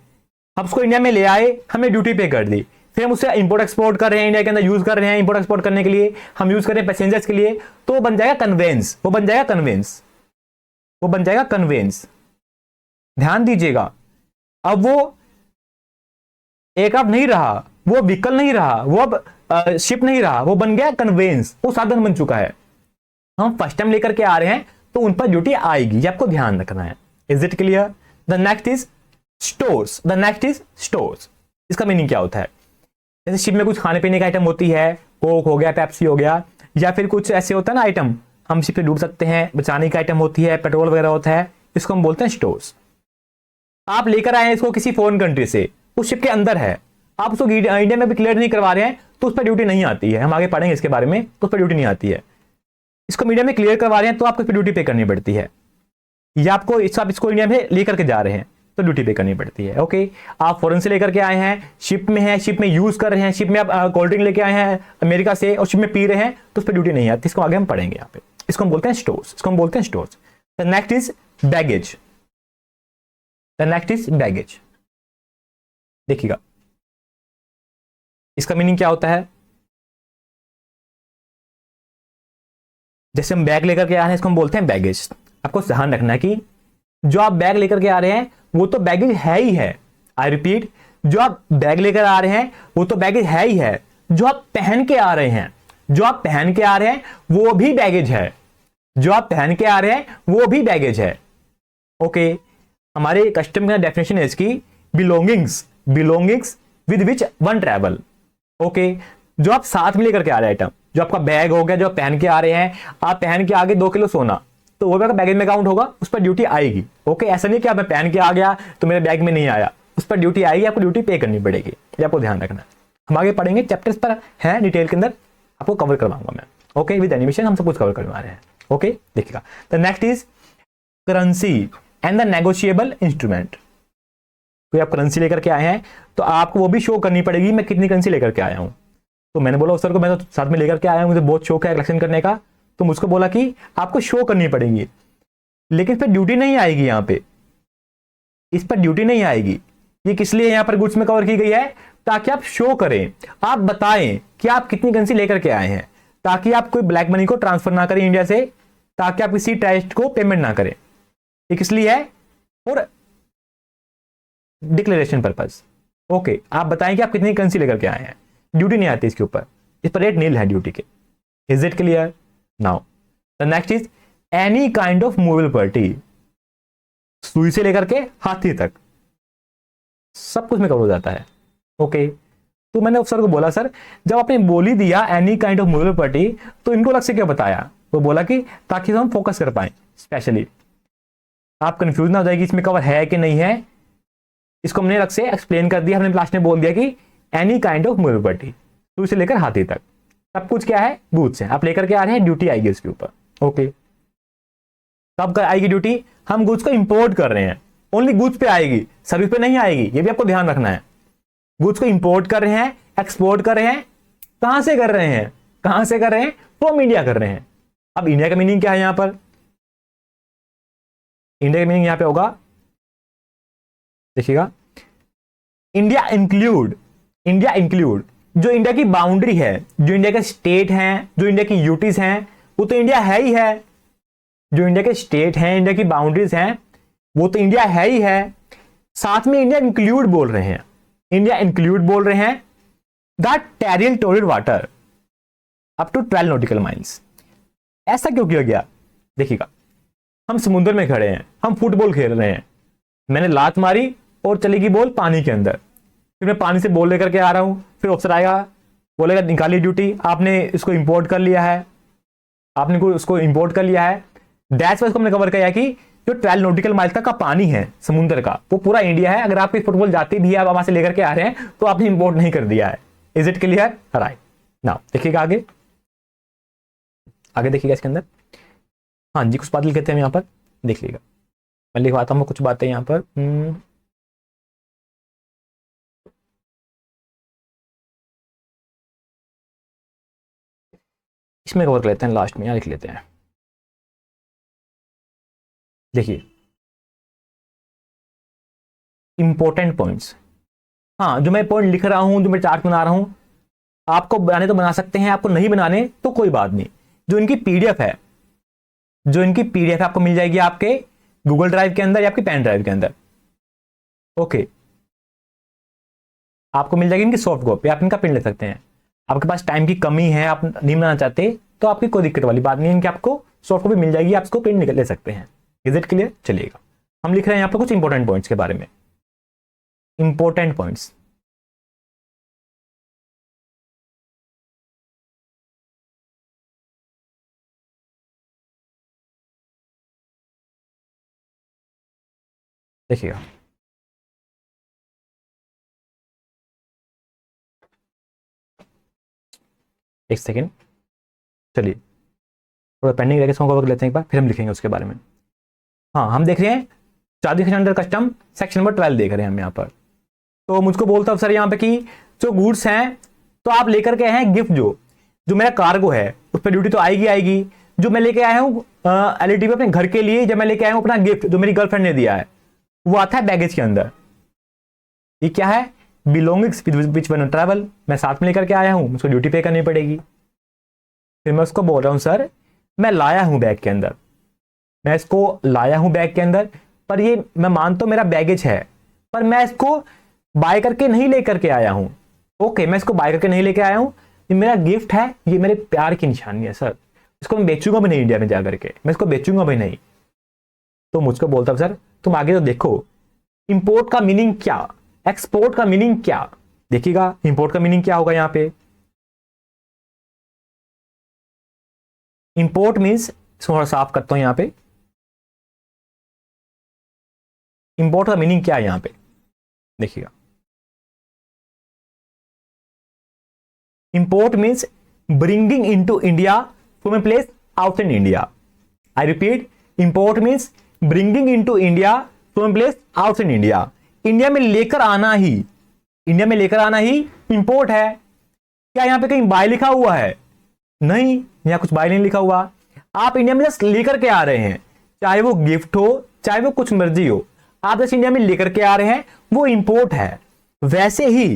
हम उसको इंडिया में ले आए, हमने ड्यूटी पे कर दी, फिर हम उसे इंपोर्ट एक्सपोर्ट कर रहे हैं, इंडिया के अंदर यूज कर रहे हैं, इंपोर्ट एक्सपोर्ट करने के लिए हम यूज कर रहे हैं पैसेंजर्स के लिए, तो वो बन जाएगा कन्वेंस, वो बन जाएगा कन्वेंस, वो बन जाएगा कन्वेंस। ध्यान दीजिएगा, अब वो एयरक्राफ्ट नहीं रहा, वो व्हीकल नहीं रहा, वो अब शिप नहीं रहा, वो बन गया कन्वेंस, वो साधन बन चुका है। हम फर्स्ट टाइम लेकर के आ रहे हैं तो उन पर ड्यूटी आएगी, ये आपको ध्यान रखना है। Is it clear. The next is stores, the next is stores. इसका मीनिंग क्या होता है, जैसे शिप में कुछ खाने पीने का आइटम होती है, कोक हो गया, पेप्सी हो गया, या फिर कुछ ऐसे होता है ना आइटम, हम शिप पे डूब सकते हैं, बचाने का आइटम होती है, पेट्रोल वगैरह होता है, इसको हम बोलते हैं स्टोर्स। आप लेकर आए हैं इसको किसी फॉरेन कंट्री से, उस शिप के अंदर है, आप उसको इंडिया में भी क्लियर नहीं करवा रहे हैं, तो उस पर ड्यूटी नहीं आती है। हम आगे पढ़ेंगे इसके बारे में, तो उस पर ड्यूटी नहीं आती है। इसको मीडिया में क्लियर करवा रहे हैं तो आपको इस पर ड्यूटी पे करनी पड़ती है, या आपको आप इसको इंडिया में लेकर के जा रहे हैं तो ड्यूटी पे करनी पड़ती है। ओके, आप फॉरेन से लेकर के आए हैं, शिप में है, शिप में यूज कर रहे हैं, शिप में आप कोल्ड ड्रिंक लेके आए हैं अमेरिका से और शिप में पी रहे हैं, तो उस पर ड्यूटी नहीं आती। इसको आगे हम पढ़ेंगे यहाँ पे, इसको हम बोलते हैं स्टोर्स, इसको हम बोलते हैं stores. The next is baggage, the next is baggage. देखिएगा इसका मीनिंग क्या होता है, जैसे हम बैग लेकर के आ रहे हैं, इसको हम बोलते हैं बैगेज। आपको ध्यान रखना है कि जो आप बैग लेकर के आ रहे हैं वो तो बैगेज है ही है। आई रिपीट, जो आप बैग लेकर आ रहे हैं वो तो बैगेज है ही है। जो आप पहन के आ रहे हैं, जो आप पहन के आ रहे हैं वो भी बैगेज है। जो आप पहन के आ रहे हैं वो भी बैगेज है। ओके, हमारे कस्टम का डेफिनेशन है इसकी, belongings, belongings with which one travel. Okay, जो आप साथ में लेकर के आ रहे हैं आइटम, जो आपका बैग हो गया, जो आप पहन के आ रहे हैं, आप पहन के आगे 2 किलो सोना, तो वो आपका बैगेज में काउंट होगा, उस पर ड्यूटी आएगी। ओके, ऐसा नहीं कि आप मैं पहन के आ गया तो मेरे बैग में नहीं आया, उस पर ड्यूटी आएगी, आपको ड्यूटी पे करनी पड़ेगी, ये आपको ध्यान रखना है। हम आगे पढ़ेंगे, चैप्टर्स पर है डिटेल के अंदर, आपको कवर करवाऊंगा मैं। ओके, विद एनिमेशन हम सब कुछ कवर करवा रहे हैं। ओके, देखिएगा। The next is currency and the negotiable instrument. कोई आप करेंसी लेकर के आए हैं तो आपको वो भी शो करनी पड़ेगी, मैं कितनी करेंसी लेकर के आया हूं। तो मैंने बोला सर को मैं तो साथ में लेकर के आया हूं, मुझे बहुत शौक है कलेक्शन करने का, तो मुझको बोला कि आपको शो करनी पड़ेगी, लेकिन इस पर ड्यूटी नहीं आएगी। यहां पे इस पर ड्यूटी नहीं आएगी। ये किस लिए यहां पर गुड्स में कवर की गई है, ताकि आप शो करें, आप बताएं कि आप कितनी करेंसी लेकर के आए हैं, ताकि आप कोई ब्लैक मनी को ट्रांसफर ना करें इंडिया से, ताकि आप किसी टेररिस्ट को पेमेंट ना करें। ये किस लिए है, और डिक्लेरेशन पर्पस। ओके, आप बताएं कि आप कितनी करेंसी लेकर के आए हैं, ड्यूटी नहीं आती इसके ऊपर, इस पर रेट नील है ड्यूटी के। Is it clear? Now the next is any kind of movable property, सुई से लेकर के हाथी तक सब कुछ में कवर हो जाता है। ओके, तो मैंने अफसर को बोला सर जब आपने बोली दिया any kind of movable property, तो इनको अलग से क्यों बताया? वो बोला कि ताकि हम फोकस कर पाए, स्पेशली आप कंफ्यूज ना हो जाएगी इसमें कवर है कि नहीं है, इसको हमने अलग से एक्सप्लेन कर दिया। हमने लास्ट में बोल दिया कि any kind of movable property, सुई से लेकर हाथी तक सब कुछ क्या है, गुड्स है, आप लेकर के आ रहे हैं, ड्यूटी आएगी उसके ऊपर। ओके, कब आएगी ड्यूटी? हम गुड्स को इंपोर्ट कर रहे हैं, ओनली गुड्स पे आएगी, सर्विस पे नहीं आएगी, ये भी आपको ध्यान रखना है। गुड्स को इंपोर्ट कर रहे हैं, एक्सपोर्ट कर रहे हैं, कहां से कर रहे हैं, कहां से कर रहे हैं? फ्रॉम इंडिया कर रहे हैं। अब इंडिया का मीनिंग क्या है यहां पर? इंडिया का मीनिंग यहां पे होगा, देखिएगा, इंडिया इंक्लूड, इंडिया इंक्लूड जो इंडिया की बाउंड्री है, जो इंडिया के स्टेट हैं, जो इंडिया की यूटीज हैं, वो तो इंडिया है ही है। जो इंडिया के स्टेट हैं, इंडिया की बाउंड्रीज हैं, वो तो इंडिया है ही है। साथ में इंडिया इंक्लूड बोल रहे हैं, इंडिया इंक्लूड बोल रहे हैं the territorial water up to 12 nautical miles. ऐसा क्यों किया गया? देखिएगा, हम समुद्र में खड़े हैं, हम फुटबॉल खेल रहे हैं, मैंने लात मारी और चलेगी बॉल पानी के अंदर, फिर मैं पानी से बॉल लेकर के आ रहा हूं, फिर ऑफिसर आएगा बोलेगा निकालिए ड्यूटी, आपने इसको इंपोर्ट कर लिया है, आपने उसको इंपोर्ट कर लिया है। दैट्स वाइज को हमने कवर किया कि जो 12 नॉटिकल माइल तक का पानी है समुद्र का, वो पूरा इंडिया है। अगर आपकी फुटबॉल जाती भी है, आप वहां से लेकर के आ रहे हैं, तो आपने इंपोर्ट नहीं कर दिया है। Is it clear? Right. Now देखिएगा आगे, आगे देखिएगा इसके अंदर। हाँ जी, कुछ बात लिख देते हैं यहाँ पर, देख लीजिएगा, मैं लिखवाता हूँ कुछ बातें यहाँ पर। इसमें कवर कर लेते हैं, लास्ट में यहाँ लिख लेते हैं। देखिए, इंपॉर्टेंट पॉइंट्स, हाँ जो मैं पॉइंट लिख रहा हूं, जो मैं चार्ट बना रहा हूं, आपको बनाने तो बना सकते हैं, आपको नहीं बनाने तो कोई बात नहीं। जो इनकी पीडीएफ है, जो इनकी पीडीएफ है, आपको मिल जाएगी आपके गूगल ड्राइव के अंदर या आपकी पेन ड्राइव के अंदर। ओके, आपको मिल जाएगी इनकी सॉफ्ट कॉपी, आप इनका प्रिंट ले सकते हैं। आपके पास टाइम की कमी है, आप नहीं बनाना चाहते, तो आपकी कोई दिक्कत वाली बात नहीं है, इनकी आपको सॉफ्ट कॉपी मिल जाएगी, आप इसको प्रिंट ले सकते हैं। Is it clear? चलिएगा, हम लिख रहे हैं यहाँ पर कुछ इंपॉर्टेंट पॉइंट्स के बारे में। इंपॉर्टेंट पॉइंट्स, देखिएगा, एक सेकेंड, चलिए थोड़ा पेंडिंग रह गया, कवर कर लेते हैं एक बार, फिर हम लिखेंगे उसके बारे में। हाँ, हम देख रहे हैं charging under custom section number 12 देख रहे हैं हम यहाँ पर। तो मुझको बोलता सर यहाँ पे कि जो गुड्स हैं तो आप लेकर के आए हैं गिफ्ट, जो मेरा कार्गो है उस पर ड्यूटी तो आएगी आएगी। जो मैं लेके आया हूँ एलईडी पे अपने घर के लिए, जब मैं लेके आया हूँ अपना गिफ्ट जो मेरी गर्लफ्रेंड ने दिया है, वो आता है बैगेज के अंदर। ये क्या है? बिलोंगिंग्स विच वन ट्रैवल, मैं साथ में लेकर के आया हूँ, मुझको ड्यूटी पे करनी पड़ेगी। फिर मैं उसको बोल रहा हूँ सर मैं लाया हूँ बैग के अंदर, मैं इसको लाया हूँ बैग के अंदर, पर ये मैं मानता हूं मेरा बैगेज है, पर मैं इसको बाय करके नहीं लेकर के आया हूं। ओके, मैं इसको बाय करके नहीं लेके आया हूं, ये मेरा गिफ्ट है, ये मेरे प्यार की निशानी है सर, इसको मैं बेचूंगा भी नहीं इंडिया में जाकर के, मैं इसको बेचूंगा भी नहीं। तो मुझको बोलता सर तुम आगे तो देखो, इंपोर्ट का मीनिंग क्या, एक्सपोर्ट का मीनिंग क्या, देखिएगा इंपोर्ट का मीनिंग क्या होगा यहां पे। इंपोर्ट मीन्स, थोड़ा साफ करता हूं यहां पे, इंपोर्ट का मीनिंग क्या है यहां पे, देखिएगा। Import means bringing into India from A place outside India. I repeat, import means bringing into India from A place outside India. India में लेकर आना ही, इंडिया में लेकर आना ही इंपोर्ट है। क्या यहां पे कहीं बाय लिखा हुआ है? नहीं, यहां कुछ बाय नहीं लिखा हुआ। आप इंडिया में जस्ट लेकर के आ रहे हैं, चाहे वो गिफ्ट हो चाहे वो कुछ मर्जी हो, आप जस्ट इंडिया में लेकर के आ रहे हैं, वो इंपोर्ट है। वैसे ही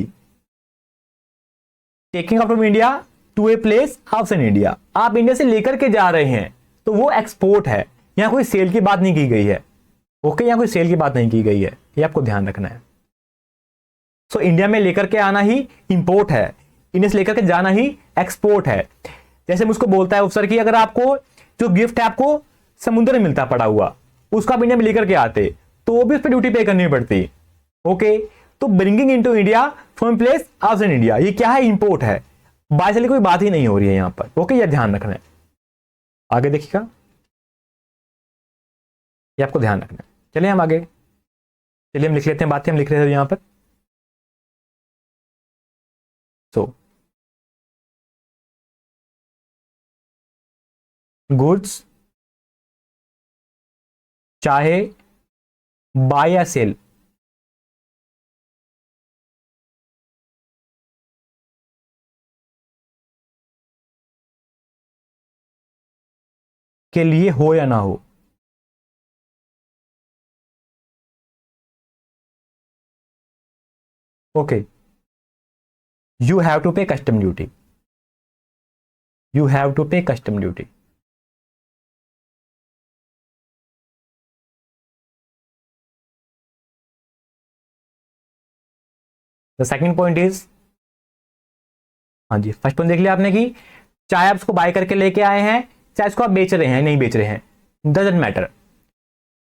taking out from India to a place outside India, आप इंडिया से लेकर के जा रहे हैं तो वो एक्सपोर्ट है। यहां कोई सेल की बात नहीं की गई है। ओके, यहां कोई सेल की बात नहीं की गई है, ये आपको ध्यान रखना है। सो इंडिया में लेकर के आना ही इंपोर्ट है, इंडिया से लेकर के जाना ही एक्सपोर्ट है। जैसे मुझको बोलता है अफसर कि अगर आपको जो गिफ्ट है आपको समुद्र में मिलता पड़ा हुआ, उसको आप इंडिया में लेकर के आते तो भी उस पर ड्यूटी पे करनी पड़ती। ओके, तो bringing into India from place outside India, ये क्या है? इंपोर्ट है। बाय सेल की कोई बात ही नहीं हो रही है यहां पर। ओके, ये ध्यान रखना है। आगे देखिएगा, ये आपको ध्यान रखना है। चलिए हम आगे, चलिए हम लिख लेते हैं बातें, हम लिख रहे थे यहां पर। सो गुड्स चाहे बाय या सेल, के लिए हो या ना हो, okay, you have to pay custom duty, you have to pay custom duty. The second point is, हाँ जी, फर्स्ट पॉइंट देख लिया आपने कि चाहे आप इसको बाय करके लेके आए हैं चाहे इसको आप बेच रहे हैं नहीं बेच रहे हैं, डजंट मैटर।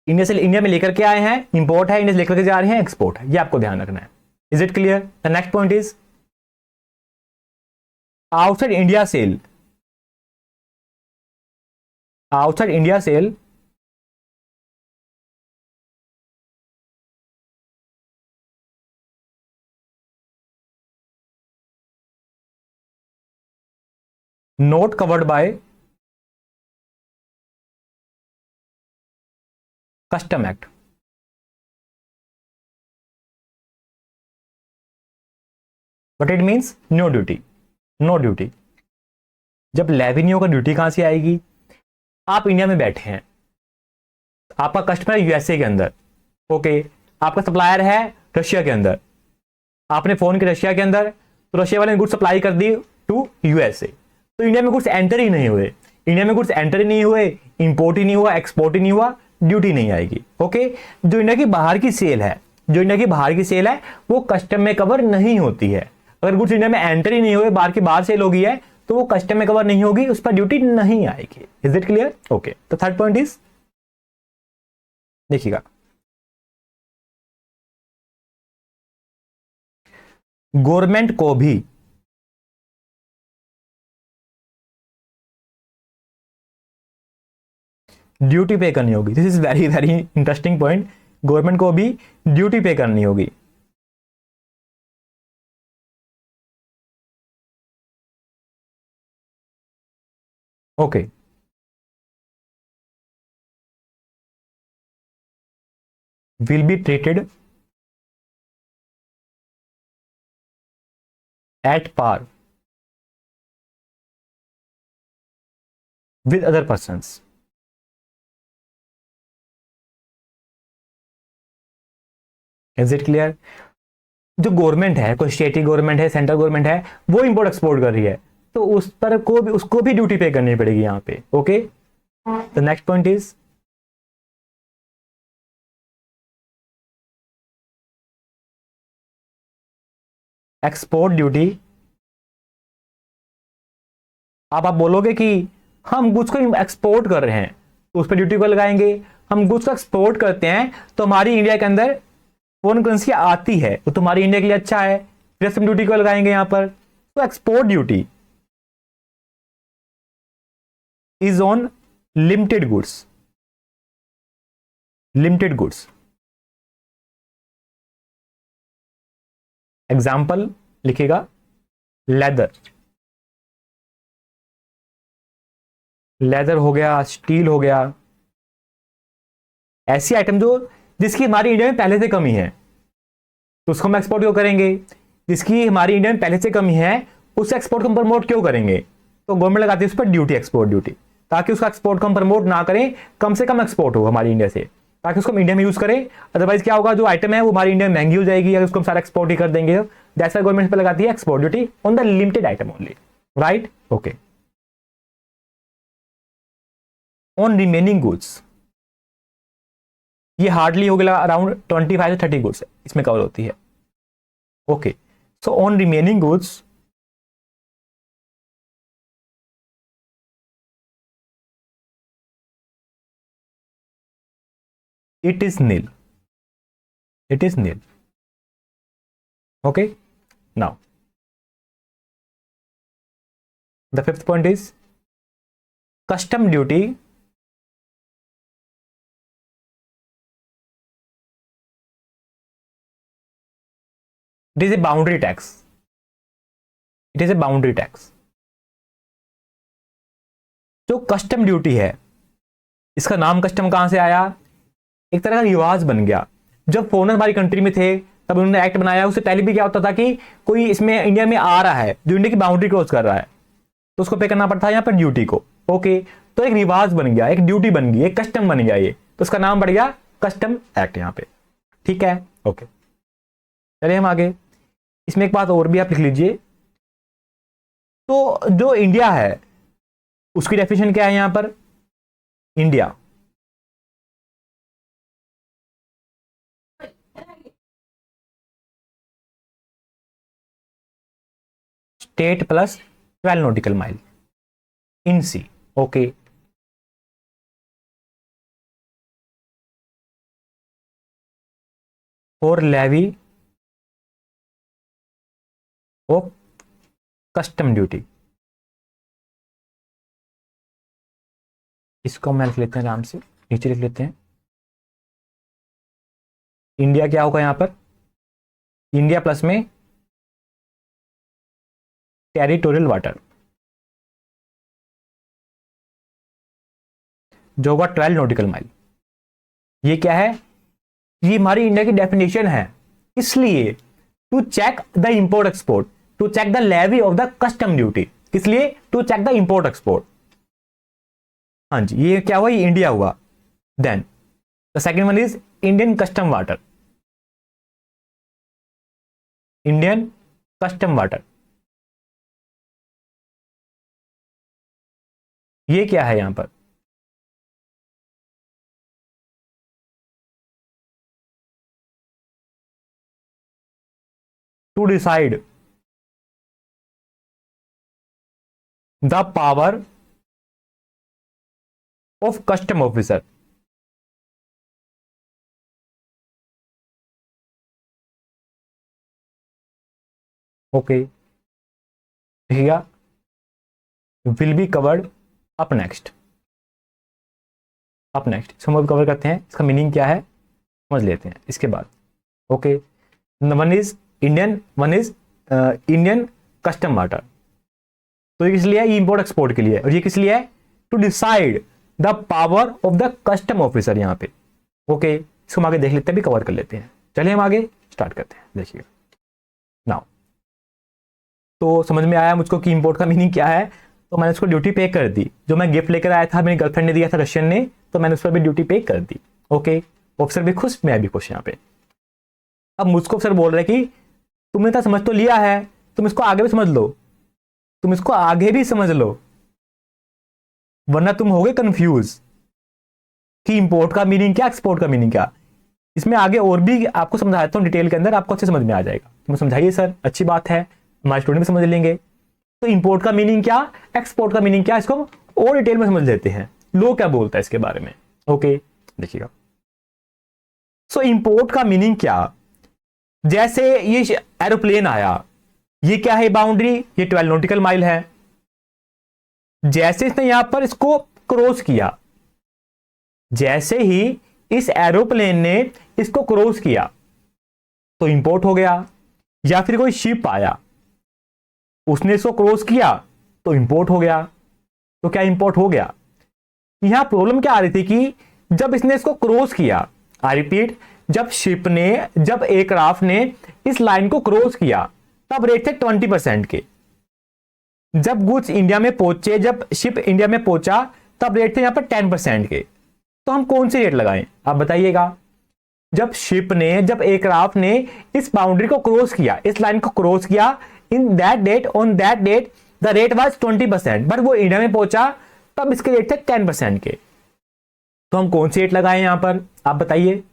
इंडिया से इंडिया में लेकर के आए हैं इंपोर्ट है, इंडिया से लेकर के जा रहे हैं एक्सपोर्ट है, ये आपको ध्यान रखना है। Is it clear? The next point is outside India sale, outside India sale not covered by custom act. But it means no duty, no duty. जब रेवेन्यू का ड्यूटी कहां से आएगी? आप इंडिया में बैठे हैं, आपका कस्टमर यूएसए के अंदर, ओके, आपका सप्लायर है रशिया के अंदर, आपने फोन किया रशिया के अंदर, तो रशिया वाले ने गुड्स सप्लाई कर दी टू यूएसए, तो इंडिया में गुड्स एंटर ही नहीं हुए, इंडिया में गुड्स एंटर ही नहीं हुए, इंपोर्ट ही नहीं हुआ, एक्सपोर्ट ही नहीं हुआ, ड्यूटी नहीं आएगी। ओके, जो इंडिया की बाहर की सेल है, जो इंडिया की बाहर की सेल है वो कस्टम में कवर नहीं होती है। अगर गुड्स इंडिया में एंटर ही नहीं हुए, बाहर की बाहर सेल होगी है, तो वो कस्टम में कवर नहीं होगी, उस पर ड्यूटी नहीं आएगी। Is it clear? ओके, तो थर्ड पॉइंट इज, देखिएगा, गवर्नमेंट को भी ड्यूटी पे करनी होगी। This is very very interesting point, government को भी ड्यूटी पे करनी होगी। Okay, will be treated at par with other persons. Is it clear? जो गवर्नमेंट है, कोई स्टेट गवर्नमेंट है, सेंट्रल गवर्नमेंट है, वो इंपोर्ट एक्सपोर्ट कर रही है, तो उस पर को भी, उसको भी ड्यूटी पे करनी पड़ेगी यहां पे। Okay, the next point is export duty, आप बोलोगे कि हम गुड्स को एक्सपोर्ट कर रहे हैं तो उस पर ड्यूटी को लगाएंगे, हम गुड्स को एक्सपोर्ट करते हैं तो हमारी इंडिया के अंदर फॉरेन करेंसी आती है तो तुम्हारी इंडिया के लिए अच्छा है, फिर हम ड्यूटी को लगाएंगे यहां पर। तो export duty is on limited goods, limited goods. Example लिखेगा लेदर, लेदर हो गया, स्टील हो गया, ऐसी आइटम जो जिसकी हमारी इंडिया में पहले से कमी है तो उसको हम एक्सपोर्ट क्यों करेंगे, जिसकी हमारी इंडिया में पहले से कमी है उस एक्सपोर्ट को हम प्रमोट क्यों करेंगे, तो गवर्नमेंट लगाती है उस पर ड्यूटी, एक्सपोर्ट ड्यूटी, ताकि उसका एक्सपोर्ट को हम प्रमोट ना करें, कम से कम एक्सपोर्ट हो हमारी इंडिया से, ताकि उसको हम इंडिया में यूज करें। अदरवाइज क्या होगा, जो आइटम है वो हमारी इंडिया में महंगी हो जाएगी अगर उसको हम सारा एक्सपोर्ट ही कर देंगे। दैट्स व्हाई गवर्नमेंट पर लगाती है export duty on the limited item only, right, okay. On remaining goods, ये हार्डली हो गया अराउंड 25 से 30 गुड्स इसमें कवर होती है, okay. So on remaining goods it is nil, it is nil, okay. Now the fifth point is custom duty it is a boundary tax, it is a boundary tax। जो custom duty है, इसका नाम custom कहां से आया, एक तरह का रिवाज बन गया। जब फॉरेनर हमारी कंट्री में थे तब उन्होंने एक्ट बनाया, उससे पहले भी क्या होता था कि कोई इसमें इंडिया में आ रहा है जो इंडिया की बाउंड्री क्रॉस कर रहा है तो उसको पे करना पड़ता है यहाँ पर ड्यूटी को, ओके। तो एक रिवाज बन गया, एक ड्यूटी बन गई, एक कस्टम बन गया ये, तो उसका नाम बढ़ गया कस्टम एक्ट यहाँ पे, ठीक है, ओके। चलिए हम आगे, इसमें एक बात और भी आप लिख लीजिए। तो जो इंडिया है उसकी डेफिनेशन क्या है यहां पर, India state plus 12 nautical mile in sea, okay. For levy of custom duty, इसको हम लिख लेते हैं आराम से, नीचे लिख लेते हैं। इंडिया क्या होगा यहां पर, इंडिया प्लस में टेरिटोरियल वाटर जो होगा 12 नॉटिकल माइल। ये क्या है, ये हमारी इंडिया की डेफिनेशन है, इसलिए to check the import export, to check the levy of the custom duty, किस लिए, to check the import export. हाँ जी, ये क्या हुआ, ये इंडिया हुआ। Then the second one is Indian custom water, Indian custom water, ये क्या है यहां पर, to decide the power of custom officer, okay, देखिएगा will be covered up next, up next इसको हम कवर करते हैं, इसका मीनिंग क्या है समझ लेते हैं इसके बाद, okay. One is Indian, one is Indian custom water, तो ये किस लिए है, ये इंपोर्ट एक्सपोर्ट के लिए है, और ये किस लिए है, to decide the power of the custom officer यहाँ पे, ओके। इसको हम आगे देख लेते हैं, भी कवर कर लेते हैं। चलिए हम आगे स्टार्ट करते हैं, देखिए नाउ। तो समझ में आया मुझको कि इंपोर्ट का मीनिंग क्या है, तो मैंने उसको ड्यूटी पे कर दी। जो मैं गिफ्ट लेकर आया था, मेरी गर्लफ्रेंड ने दिया था रशियन ने, तो मैंने उस पर भी ड्यूटी पे कर दी, ओके। ऑफिसर भी खुश, मैं भी खुश यहाँ पे। अब मुझको ऑफिसर बोल रहे कि तुमने तो समझ तो लिया है, तुम इसको आगे भी समझ लो, तुम इसको आगे भी समझ लो, वरना तुम होगे कंफ्यूज कि इंपोर्ट का मीनिंग क्या, एक्सपोर्ट का मीनिंग क्या। इसमें आगे और भी आपको समझाता हूँ डिटेल के अंदर, आपको अच्छे समझ में आ जाएगा। तो समझाइए सर, अच्छी बात है, हमारे स्टूडेंट भी समझ लेंगे। तो इंपोर्ट का मीनिंग क्या, एक्सपोर्ट का मीनिंग क्या, इसको हम और डिटेल में समझ लेते हैं, लो क्या बोलता है इसके बारे में। ओके देखिएगा, सो इंपोर्ट का मीनिंग क्या, जैसे ये एरोप्लेन आया, ये क्या है बाउंड्री, ये 12 नॉटिकल माइल है। जैसे इसने यहां पर इसको क्रॉस किया, जैसे ही इस एरोप्लेन ने इसको क्रॉस किया तो इंपोर्ट हो गया। या फिर कोई शिप आया, उसने इसको क्रॉस किया तो इंपोर्ट हो गया। तो क्या इंपोर्ट हो गया। यहां प्रॉब्लम क्या आ रही थी कि जब इसने इसको क्रॉस किया, आई रिपीट, जब शिप ने, जब एयरक्राफ्ट ने इस लाइन को क्रॉस किया, तब रेट थे 20% के। जब गुड्स इंडिया में पहुंचे, जब शिप इंडिया में पहुंचा, तब रेट थे यहां पर 10% के। तो हम कौन से रेट लगाएं, आप बताइएगा। जब शिप ने, जब एयरक्राफ्ट ने इस बाउंड्री को क्रॉस किया, इस लाइन को क्रॉस किया, in that date, on that date the rate was 20%, but वो इंडिया में पहुंचा तब इसके रेट थे 10% के। तो हम कौन सी रेट लगाएं यहां पर, आप बताइए।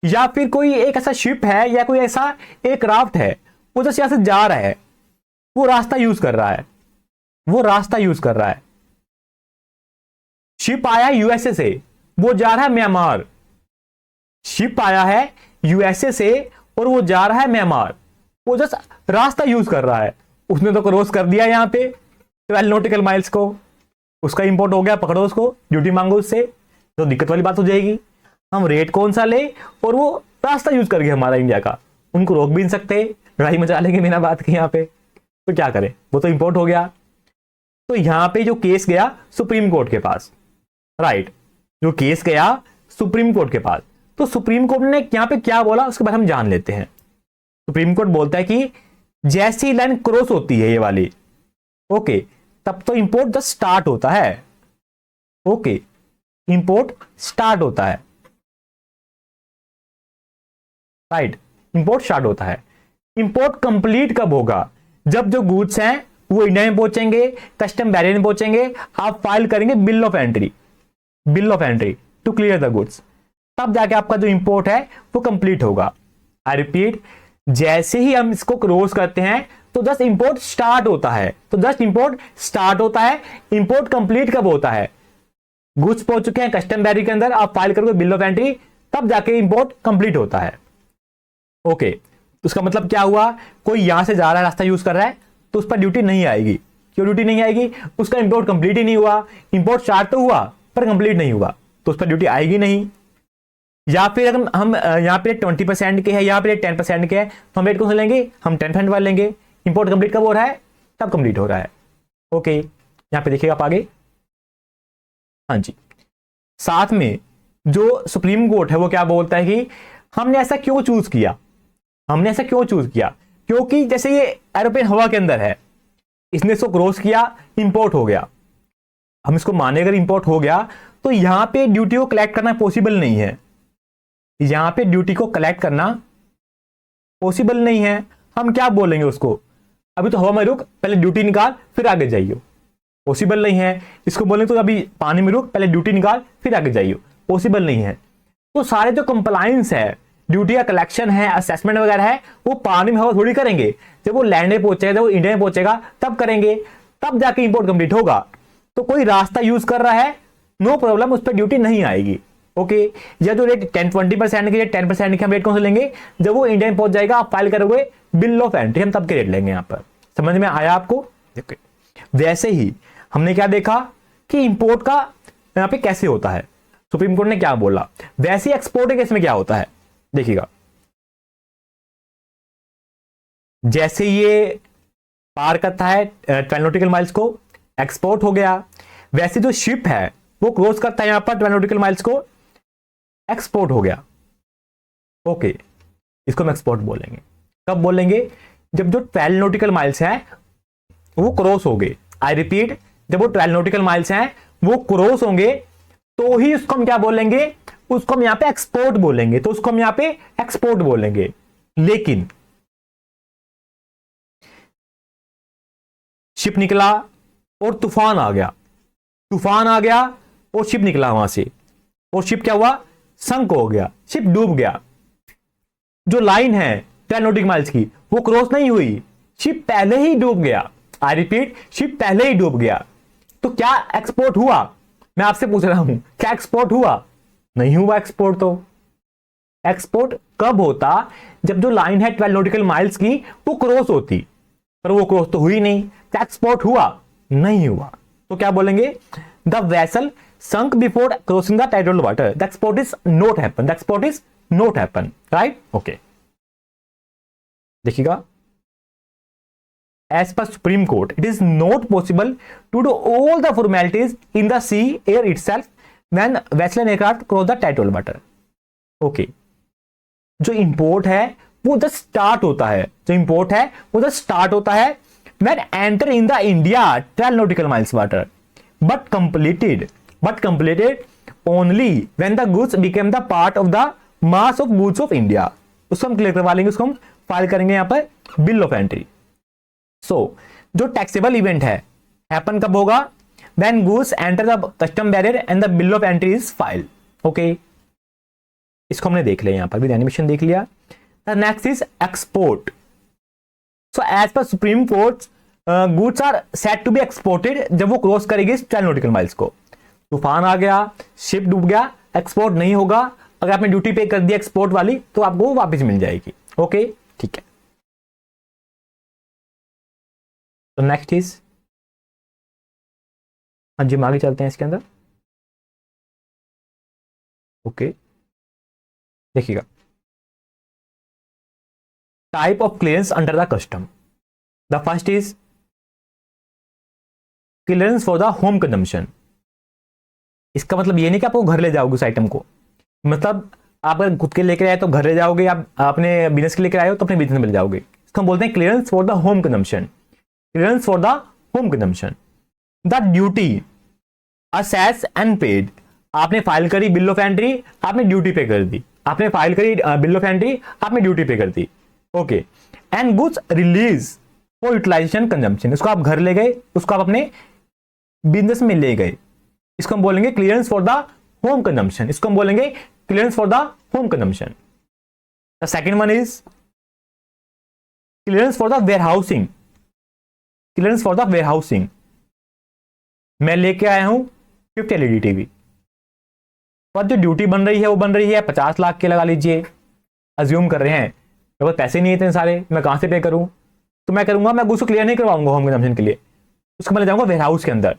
या फिर कोई एक ऐसा शिप है या कोई ऐसा एयरक्राफ्ट है, वो जैसे यहां से जा रहा है, वो रास्ता यूज कर रहा है, वो रास्ता यूज कर रहा है। शिप आया यूएसए से, वो जा रहा है म्यांमार। शिप आया है यूएसए से और वो जा रहा है म्यांमार, वो जस्ट रास्ता यूज कर रहा है। उसने तो क्रॉस कर दिया यहां पे 12 नॉटिकल माइल्स को, उसका इंपोर्ट हो गया, पकड़ो उसको, ड्यूटी मांगो उससे, तो दिक्कत वाली बात हो जाएगी। हम रेट कौन सा ले, और वो रास्ता यूज कर गया हमारा इंडिया का, उनको रोक भी नहीं सकते, लड़ाई मचा लेंगे बिना बात के यहां पे, तो क्या करें, वो तो इंपोर्ट हो गया। तो यहां पे जो केस गया सुप्रीम कोर्ट के पास, राइट, जो केस गया सुप्रीम कोर्ट के पास, तो सुप्रीम कोर्ट ने यहां पे क्या बोला उसके बाद हम जान लेते हैं। सुप्रीम कोर्ट बोलता है कि जैसी लाइन क्रॉस होती है ये वाली, ओके, तब तो इंपोर्ट जस्ट स्टार्ट होता है। ओके, इंपोर्ट स्टार्ट होता है, राइट, इंपोर्ट स्टार्ट होता है। इंपोर्ट कंप्लीट कब होगा, जब जो गुड्स हैं वो इंडिया में पहुंचेंगे, कस्टम बैरियर में पहुंचेंगे, आप फाइल करेंगे bill of entry, bill of entry to clear the goods, तब जाके आपका जो इंपोर्ट है वो कंप्लीट होगा। आई रिपीट, जैसे ही हम इसको क्रॉस करते हैं तो जस्ट इंपोर्ट स्टार्ट होता है, तो जस्ट इंपोर्ट स्टार्ट होता है। इंपोर्ट कंप्लीट कब होता है, गुड्स पहुंच चुके हैं कस्टम बैरियर के अंदर, आप फाइल करोगे बिल ऑफ एंट्री, तब जाके इंपोर्ट कंप्लीट होता है। ओके, उसका मतलब क्या हुआ, कोई यहां से जा रहा है, रास्ता यूज कर रहा है, तो उस पर ड्यूटी नहीं आएगी। क्यों ड्यूटी नहीं आएगी, उसका इंपोर्ट कंप्लीट ही नहीं हुआ। इंपोर्ट स्टार्ट तो हुआ पर कंप्लीट नहीं हुआ, तो उस पर ड्यूटी आएगी नहीं। या फिर अगर हम यहाँ पे 20% के है, यहाँ पे 10% के है, तो हम रेट कौन सा लेंगे, हम 10% वाले लेंगे। इंपोर्ट कंप्लीट कब हो रहा है, तब कंप्लीट हो रहा है। ओके, यहाँ पे देखिएगा आप आगे, हाँ जी। साथ में जो सुप्रीम कोर्ट है वो क्या बोलता है कि हमने ऐसा क्यों चूज किया, हमने ऐसा क्यों चूज किया, क्योंकि जैसे ये एरोप्लेन हवा के अंदर है, इसने इसको क्रॉस किया, इंपोर्ट हो गया। हम इसको माने अगर इंपोर्ट हो गया तो यहां पे ड्यूटी को कलेक्ट करना पॉसिबल नहीं है, यहां पे ड्यूटी को कलेक्ट करना पॉसिबल नहीं है। हम क्या बोलेंगे उसको, अभी तो हवा में रुक, पहले ड्यूटी निकाल फिर आगे जाइयो, पॉसिबल नहीं है। इसको बोलेंगे तो अभी पानी में रुक, पहले ड्यूटी निकाल फिर आगे जाइयो, पॉसिबल नहीं है। तो सारे जो कंप्लायंस है, ड्यूटी का कलेक्शन है, असेसमेंट वगैरह है, वो पानी में हवा थोड़ी करेंगे, जब वो लैंड में पहुंचेगा, जब वो इंडिया में पहुंचेगा तब करेंगे, तब जाके इंपोर्ट कंप्लीट होगा। तो कोई रास्ता यूज कर रहा है, नो प्रॉब्लम, उस पर ड्यूटी नहीं आएगी। ओके, या जो रेट 10-20% के, 10% के हम रेट कौन से लेंगे, जब वो इंडिया में पहुंच जाएगा, आप फाइल करोगे बिल ऑफ एंट्री, हम तब के रेट लेंगे। यहां पर समझ में आया आपको। okay. वैसे ही हमने क्या देखा कि इंपोर्ट का यहां पे कैसे होता है, सुप्रीम कोर्ट ने क्या बोला, वैसे ही एक्सपोर्ट के केस में क्या होता है, देखिएगा। जैसे ये पार करता है 12 नॉटिकल माइल्स को, एक्सपोर्ट हो गया। वैसे जो शिप है वो क्रॉस करता है यहां पर 12 नॉटिकल माइल्स को, एक्सपोर्ट हो गया। ओके, इसको हम एक्सपोर्ट बोलेंगे। कब बोलेंगे, जब जो 12 नॉटिकल माइल्स हैं वो क्रॉस हो गए। आई रिपीट, जब वो 12 नॉटिकल माइल्स हैं वो क्रॉस होंगे, तो ही उसको हम क्या बोलेंगे, उसको हम यहां पे एक्सपोर्ट बोलेंगे, तो उसको हम यहां पे एक्सपोर्ट बोलेंगे। लेकिन शिप निकला और तूफान आ गया, तूफान आ गया और शिप निकला वहां से, और शिप क्या हुआ, संक हो गया, शिप डूब गया। जो लाइन है 12 नॉटिकल माइल्स की वो क्रॉस नहीं हुई, शिप पहले ही डूब गया। आई रिपीट, शिप पहले ही डूब गया। तो क्या एक्सपोर्ट हुआ? मैं आपसे पूछ रहा हूं, क्या एक्सपोर्ट हुआ? नहीं हुआ एक्सपोर्ट। तो एक्सपोर्ट कब होता? जब जो लाइन है 12 नॉटिकल माइल्स की वो क्रॉस होती, पर वो क्रॉस तो हुई नहीं। क्या एक्सपोर्ट हुआ? नहीं हुआ। तो क्या बोलेंगे? The vessel sunk before crossing the tidal water, the export is not happen, the export is not happen, right? Okay, देखिएगा, as per Supreme Court, it is not possible to do all the formalities in the sea air itself when vessel and aircraft cross the tidal water. Okay. जो import है वो just start होता है, जो import है वो just start होता है when enter in the India 12 nautical miles water, but completed only when the goods became the part of the mass of goods of India. उसको हम क्लियर करवा लेंगे, उसको हम फाइल करेंगे यहाँ पर बिल ऑफ एंट्री। जो टैक्सेबल इवेंट है हैपन कब होगा? When goods enter the custom barrier and the bill of entry is filed. Okay, इसको हमने देख लिया, यहां पर भी एनिमेशन देख लिया। The next is export. So as per supreme court goods are set to be exported जब वो क्रॉस करेगी 12 नॉटिकल माइल्स को। तूफान आ गया, शिप डूब गया, एक्सपोर्ट नहीं होगा। अगर आपने ड्यूटी पे कर दी एक्सपोर्ट वाली तो आपको वापस मिल जाएगी। ओके, ठीक है। तो नेक्स्ट इज, हाँ जी, हम आगे चलते हैं इसके अंदर। ओके, देखिएगा, type of clearance under the custom. The first is clearance for the home consumption. इसका मतलब ये नहीं कि आप वो घर ले जाओगे उस आइटम को, मतलब आप अगर खुद के लेकर आए तो घर ले जाओगे, आप अपने बिजनेस के लेकर आए हो तो अपने बिजनेस में ले जाओगे। इसको हम बोलते हैं clearance for the home consumption. Clearance for the home consumption. The duty assess and paid. आपने फाइल करी बिल ऑफ एंट्री, आपने ड्यूटी पे कर दी। आपने फाइल करी बिल ऑफ एंट्री, आपने ड्यूटी पे कर दी। Okay, and goods release for utilization consumption. उसको आप घर ले गए, उसको आप अपने बिजनेस में ले गए। इसको हम बोलेंगे clearance for the home consumption. इसको हम बोलेंगे clearance for the home consumption. The second one is clearance for the warehousing. Clearance for the warehousing. मैं लेके आया हूं 50 LED टीवी, पर जो ड्यूटी बन रही है वो बन रही है 50 लाख के, लगा लीजिए, अज्यूम कर रहे हैं। मेरे पास पैसे नहीं इतने सारे, मैं कहां से पे करूं? तो मैं करूंगा, मैं उसको क्लियर नहीं करवाऊंगा होम कंजम्पशन के लिए, उसको मैं ले जाऊंगा वेयरहाउस के अंदर।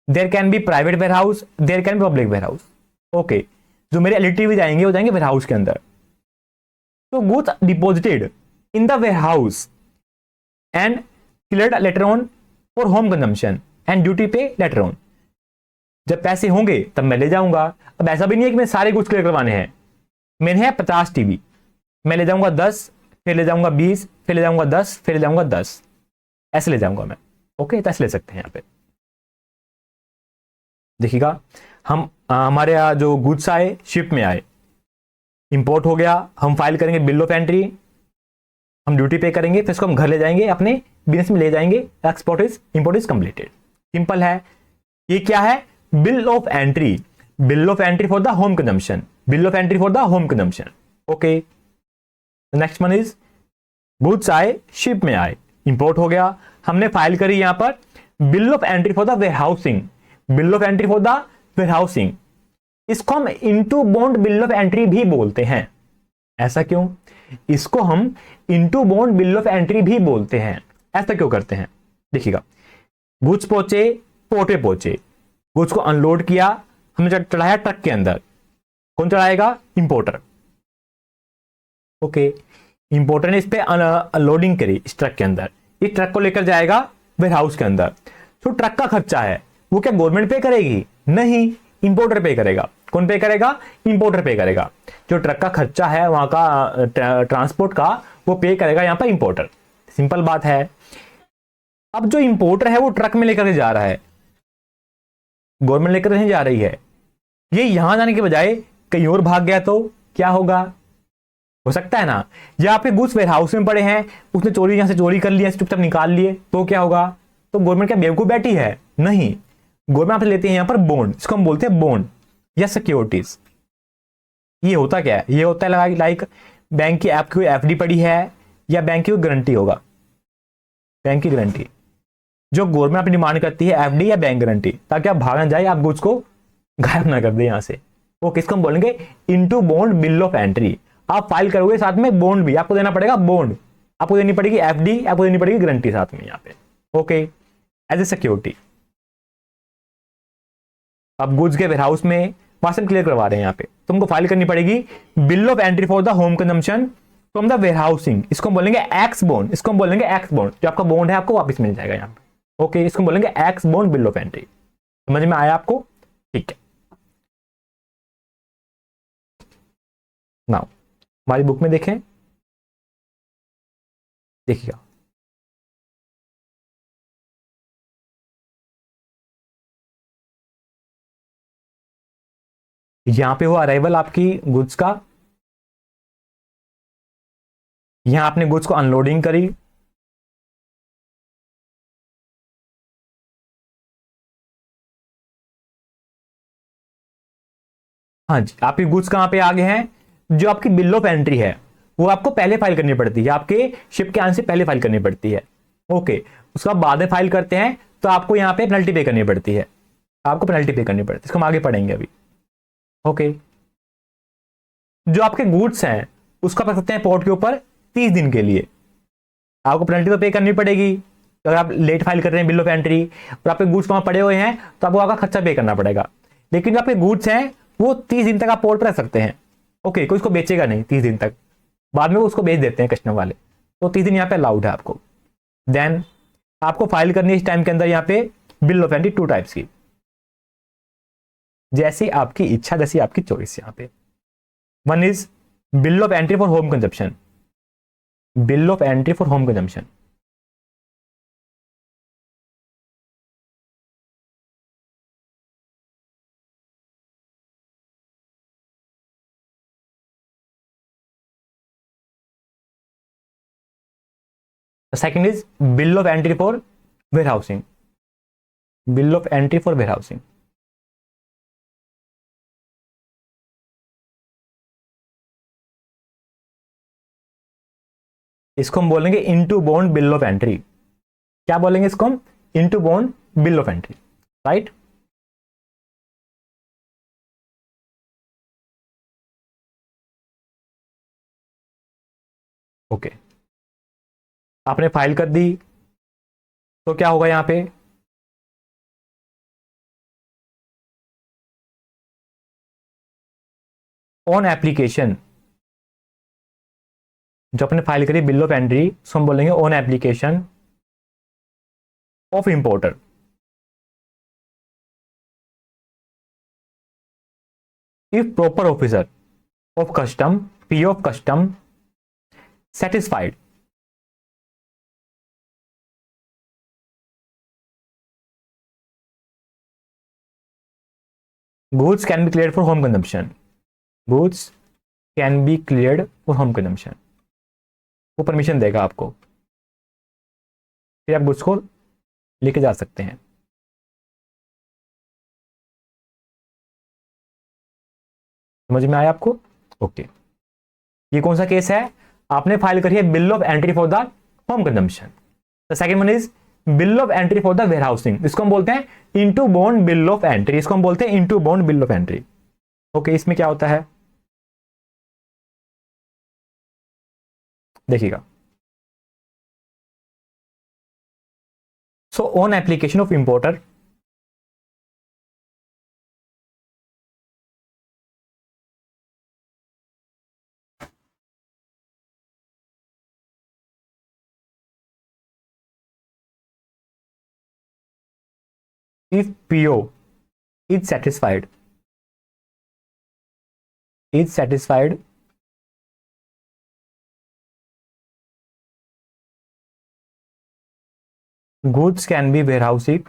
There can be private warehouse, there can be public warehouse. Okay, जो मेरे LED टीवी जाएंगे वो जाएंगे वेयरहाउस के अंदर। तो goods deposited in the warehouse and cleared later on for home consumption and duty पे लेटर ऑन। जब पैसे होंगे तब मैं ले जाऊंगा। अब ऐसा भी नहीं है कि मैं सारे गुड्स क्लियर करवाने हैं। मैंने है 50 टीवी, मैं ले जाऊंगा 10, फिर ले जाऊंगा 20, फिर ले जाऊंगा 10, फिर ले जाऊंगा 10, ऐसे ले जाऊंगा मैं। ओके, तो ऐसे ले सकते हैं यहां पे। देखिएगा, हम हमारे यहाँ जो गुड्स आए शिप में आए, इंपोर्ट हो गया, हम फाइल करेंगे बिल ऑफ एंट्री, हम ड्यूटी पे करेंगे, फिर इसको हम घर ले जाएंगे, अपने बिजनेस में ले जाएंगे। Export is import is completed. Simple है। ये क्या है? Bill of entry. Bill of entry for the home consumption. Bill of entry for the home consumption. Okay, next one is goods आए, शिप में आए, इंपोर्ट हो गया, हमने फाइल करी यहां पर bill of entry for the warehousing. Bill of entry for the warehousing. इसको हम into bond bill of entry भी बोलते हैं। ऐसा क्यों? इसको हम into bond bill of entry भी बोलते हैं। ऐसा क्यों करते हैं? देखिएगा, गुड्स पहुंचे, पोर्ट पे पहुंचे, गुड्स को अनलोड किया, हमने चढ़ाया ट्रक के अंदर। कौन चढ़ाएगा? इंपोर्टर। ओके, इंपोर्टर ने इस पे अनलोडिंग करी इस ट्रक के अंदर, इस ट्रक को लेकर जाएगा वेयरहाउस के अंदर। तो ट्रक का खर्चा है वो क्या गवर्नमेंट पे करेगी? नहीं, इंपोर्टर पे करेगा। कौन पे करेगा? इंपोर्टर पे करेगा। जो ट्रक का खर्चा है वहां का ट्रांसपोर्ट का, वो पे करेगा यहां पर इंपोर्टर। सिंपल बात है। अब जो इंपोर्टर है वो ट्रक में लेकर जा रहा है, गवर्नमेंट लेकर नहीं जा रही है। ये यहां जाने के बजाय कहीं और भाग गया तो क्या होगा? हो सकता है ना, या आपके गुड्स वेयरहाउस में पड़े हैं, उसने चोरी यहां से चोरी कर लिया, चुपचाप निकाल लिए, तो क्या होगा? तो गवर्नमेंट क्या बेवकूफ बैठी है? नहीं, गवर्नमेंट आपसे लेते हैं यहां पर बॉन्ड। इसको हम बोलते हैं बॉन्ड या सिक्योरिटीज। ये होता क्या है, ये होता है लाइक बैंक की आपकी कोई एफडी पड़ी है या बैंक की कोई गारंटी होगा, बैंक की गारंटी जो गवर्नमेंट अपनी डिमांड करती है, एफडी या बैंक गारंटी, ताकि आप भाग ना जाए, आप गुड्स को गायब ना कर दे यहां से। वो किसको हम बोलेंगे, into bond bill of entry. आप फाइल करोगे साथ में बॉन्ड भी आपको देना पड़ेगा, बॉन्ड आपको देनी पड़ेगी, एफडी आपको देनी पड़ेगी, गारंटी साथ में यहाँ पे, ओके, एज ए सिक्योरिटी। आप गुड्स के वेयरहाउस में वहां से क्लियर करवा रहे हैं, यहाँ पे तुमको फाइल करनी पड़ेगी bill of entry for the home consumption from the warehousing. इसको हम बोलेंगे एक्स बॉन्ड, इसको हम बोलेंगे एक्स बॉन्ड, जो आपका बॉन्ड है आपको वापस मिल जाएगा यहाँ पे, ओके। इसको बोलेंगे x bond bill of entry. समझ में आया आपको, ठीक है। नाउ हमारी बुक में देखें, देखिएगा यहां पे हुआ अराइवल आपकी गुड्स का, यहां आपने गुड्स को अनलोडिंग करी, हाँ जी, आपकी गुड्स कहां पे आ गए हैं, जो आपकी बिल ऑफ एंट्री है वो आपको पहले फाइल करनी पड़ती है, आपके शिप के आने से पहले फाइल करनी पड़ती है, ओके। उसका बाद में फाइल करते हैं तो आपको यहां पे पेनल्टी पे करनी पड़ती है, आपको पेनल्टी पे करनी पड़ती है, इसको हम आगे पढ़ेंगे अभी, ओके। जो आपके गुड्स हैं उसको आप रख सकते हैं पोर्ट के ऊपर 30 दिन के लिए, आपको पेनल्टी तो पे करनी पड़ेगी अगर आप लेट फाइल कर रहे हैं बिल ऑफ एंट्री, और आपके गुड्स वहां पड़े हुए हैं तो आपको आपका खर्चा पे करना पड़ेगा। लेकिन जो आपके गुड्स हैं वो 30 दिन तक आप पोर्ट पर रख सकते हैं, ओके। कोई उसको बेचेगा नहीं 30 दिन तक, बाद में वो उसको बेच देते हैं कस्टमर वाले, तो 30 दिन यहाँ पे अलाउड है आपको। देन आपको फाइल करनी है इस टाइम के अंदर यहाँ पे बिल ऑफ एंट्री 2 टाइप्स की, जैसी आपकी इच्छा, जैसी आपकी चॉइस। यहाँ पे one is bill of entry for home consumption, bill of entry for home consumption, second is bill of entry for warehousing, bill of entry for warehousing. इसको हम बोलेंगे into bond bill of entry. क्या बोलेंगे इसको हम, into bond bill of entry, right. Okay, आपने file कर दी तो क्या होगा यहां पे, ऑन एप्लीकेशन, जो आपने फाइल करी बिल ऑफ एंट्री उसको हम बोलेंगे on application of importer, if proper officer of custom, P of custom satisfied, goods can be cleared for home consumption, goods can be cleared for home consumption। वो permission देगा आपको, फिर आप goods को लेके जा सकते हैं। समझ में आया आपको, ओके। ये कौन सा केस है, आपने फाइल करी है bill of entry for the home consumption. The second one is bill of entry for the warehousing, इसको हम बोलते हैं into bond bill of entry, इसको हम बोलते हैं into bond bill of entry, okay. इसमें क्या होता है देखिएगा, so on application of importer, if PO is satisfied, is satisfied, goods can be warehoused,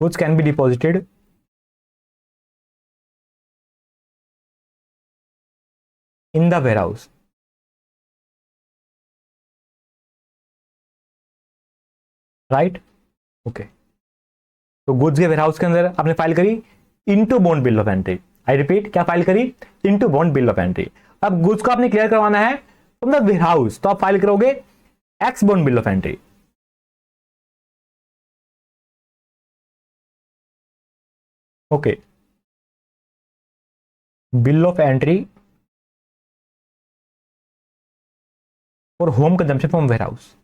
goods can be deposited in the warehouse, right, okay. तो गुड्स के warehouse के अंदर आपने फाइल करी into bond bill of entry, I repeat, क्या file करी, into bond bill of entry. अब goods को आपने क्लियर करवाना है फ्रॉम द वेयरहाउस, तो आप फाइल करोगे x bond bill of entry. Okay, bill of entry for home consumption from warehouse,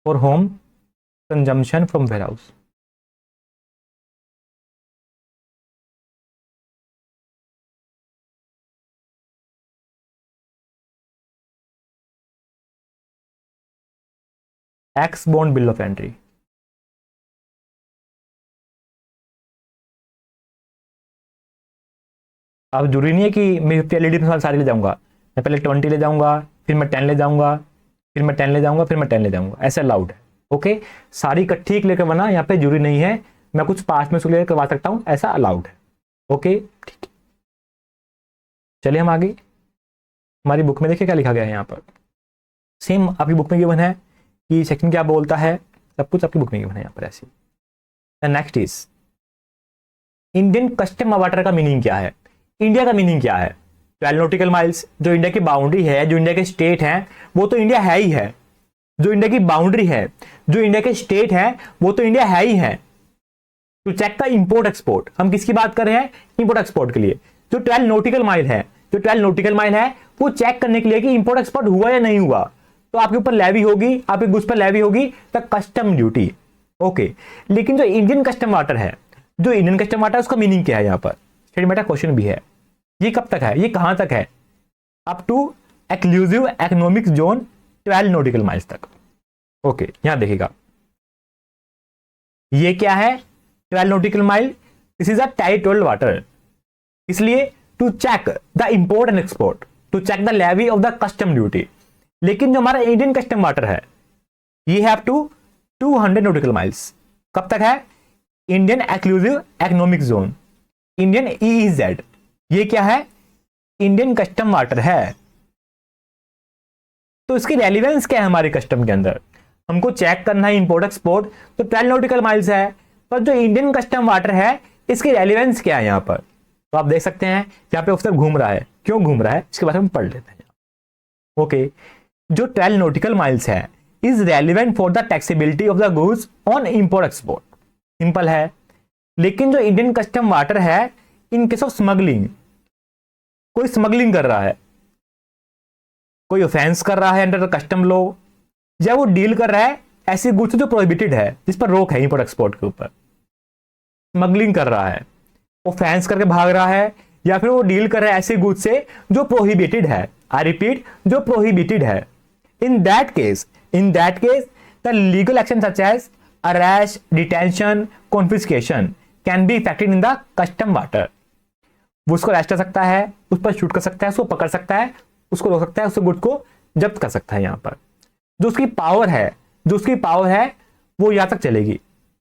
for home consumption from warehouse. X bond bill of entry. अब जरूरी नहीं है कि मैं 50 एलईडी में सारे ले जाऊंगा, मैं पहले 20 ले जाऊंगा, फिर मैं 10 ले जाऊंगा, फिर मैं 10 ले जाऊंगा, फिर मैं 10 ले जाऊंगा, ऐसे अलाउड है। ओके, सारी इकट्ठी लेकर बना, यहाँ पे जरूरी नहीं है, मैं कुछ पास में क्लियर करवा सकता हूँ, ऐसा अलाउड है। ओके ठीक है, चलिए हम आगे हमारी बुक में देखिए क्या लिखा गया है यहाँ पर। सेम आपकी बुक में गिवन है कि सेक्शन क्या बोलता है, सब कुछ आपकी बुक में गिवन है यहाँ पर ऐसे। Next is Indian custom water का मीनिंग क्या है, इंडिया का मीनिंग क्या है। 12 नॉटिकल माइल्स, जो इंडिया की बाउंड्री है, जो इंडिया के स्टेट है, वो तो इंडिया है ही है। जो इंडिया की बाउंड्री है, जो इंडिया के स्टेट है, वो तो इंडिया है ही है। तो चेक का इंपोर्ट एक्सपोर्ट, हम किसकी बात कर रहे हैं, इंपोर्ट एक्सपोर्ट के लिए। जो 12 नॉटिकल माइल है, जो 12 नॉटिकल माइल है, वो चेक करने के लिए कि इंपोर्ट एक्सपोर्ट हुआ या नहीं हुआ, तो आपके ऊपर लेवी होगी, आपके गुड्स पर लेवी होगी, द कस्टम ड्यूटी। ओके, लेकिन जो इंडियन कस्टम वाटर है, जो इंडियन कस्टम वाटर, उसका मीनिंग क्या है यहाँ पर, स्टेटमेंट क्वेश्चन भी है। ये कब तक है, ये कहां तक है, up to exclusive economic zone 12 nautical miles तक। ओके, यहां देखिएगा ये क्या है, 12 nautical mile, this is a territorial water. इसलिए to check the import and export, to check the levy of the custom duty. लेकिन जो हमारा इंडियन कस्टम वाटर है, ये है अप टू 200 नॉटिकल माइल्स। कब तक है, Indian exclusive economic zone, Indian EEZ. ये क्या है, इंडियन कस्टम वाटर है। तो इसकी रेलिवेंस क्या है हमारे कस्टम के अंदर, हमको चेक करना है इंपोर्ट एक्सपोर्ट, तो 12 नॉटिकल माइल्स है, पर जो इंडियन कस्टम वाटर है, इसकी रेलिवेंस क्या है यहाँ पर। तो आप देख सकते हैं यहाँ पे ऑफिसर घूम रहा है, क्यों घूम रहा है, इसके बारे में पढ़ लेते हैं। ओके, जो 12 नॉटिकल माइल्स है is relevant for the taxability of the goods on import export, simple है। लेकिन जो इंडियन कस्टम वाटर है, इन केस ऑफ स्मगलिंग, कोई स्मगलिंग कर रहा है, कोई ऑफेंस कर रहा है अंडर कस्टम लॉ, या वो डील कर रहा है ऐसे गुड्स जो प्रोहिबिटेड है, जिस पर रोक है इंपोर्ट एक्सपोर्ट के ऊपर, स्मगलिंग कर रहा है, ऑफेंस करके भाग रहा है, या फिर वो डील कर रहा है ऐसे गुड्स से जो प्रोहिबिटेड है, आई रिपीट, जो प्रोहिबिटेड है। In that case the legal action such as arrest, detention, confiscation can be effected in the custom water. वो उसको अरेस्ट कर सकता है, उस पर शूट कर सकता है, उसको पकड़ सकता है, उसको रोक सकता है, उसके गुड को जब्त कर सकता है। यहाँ पर जो उसकी पावर है, वो यहां तक चलेगी,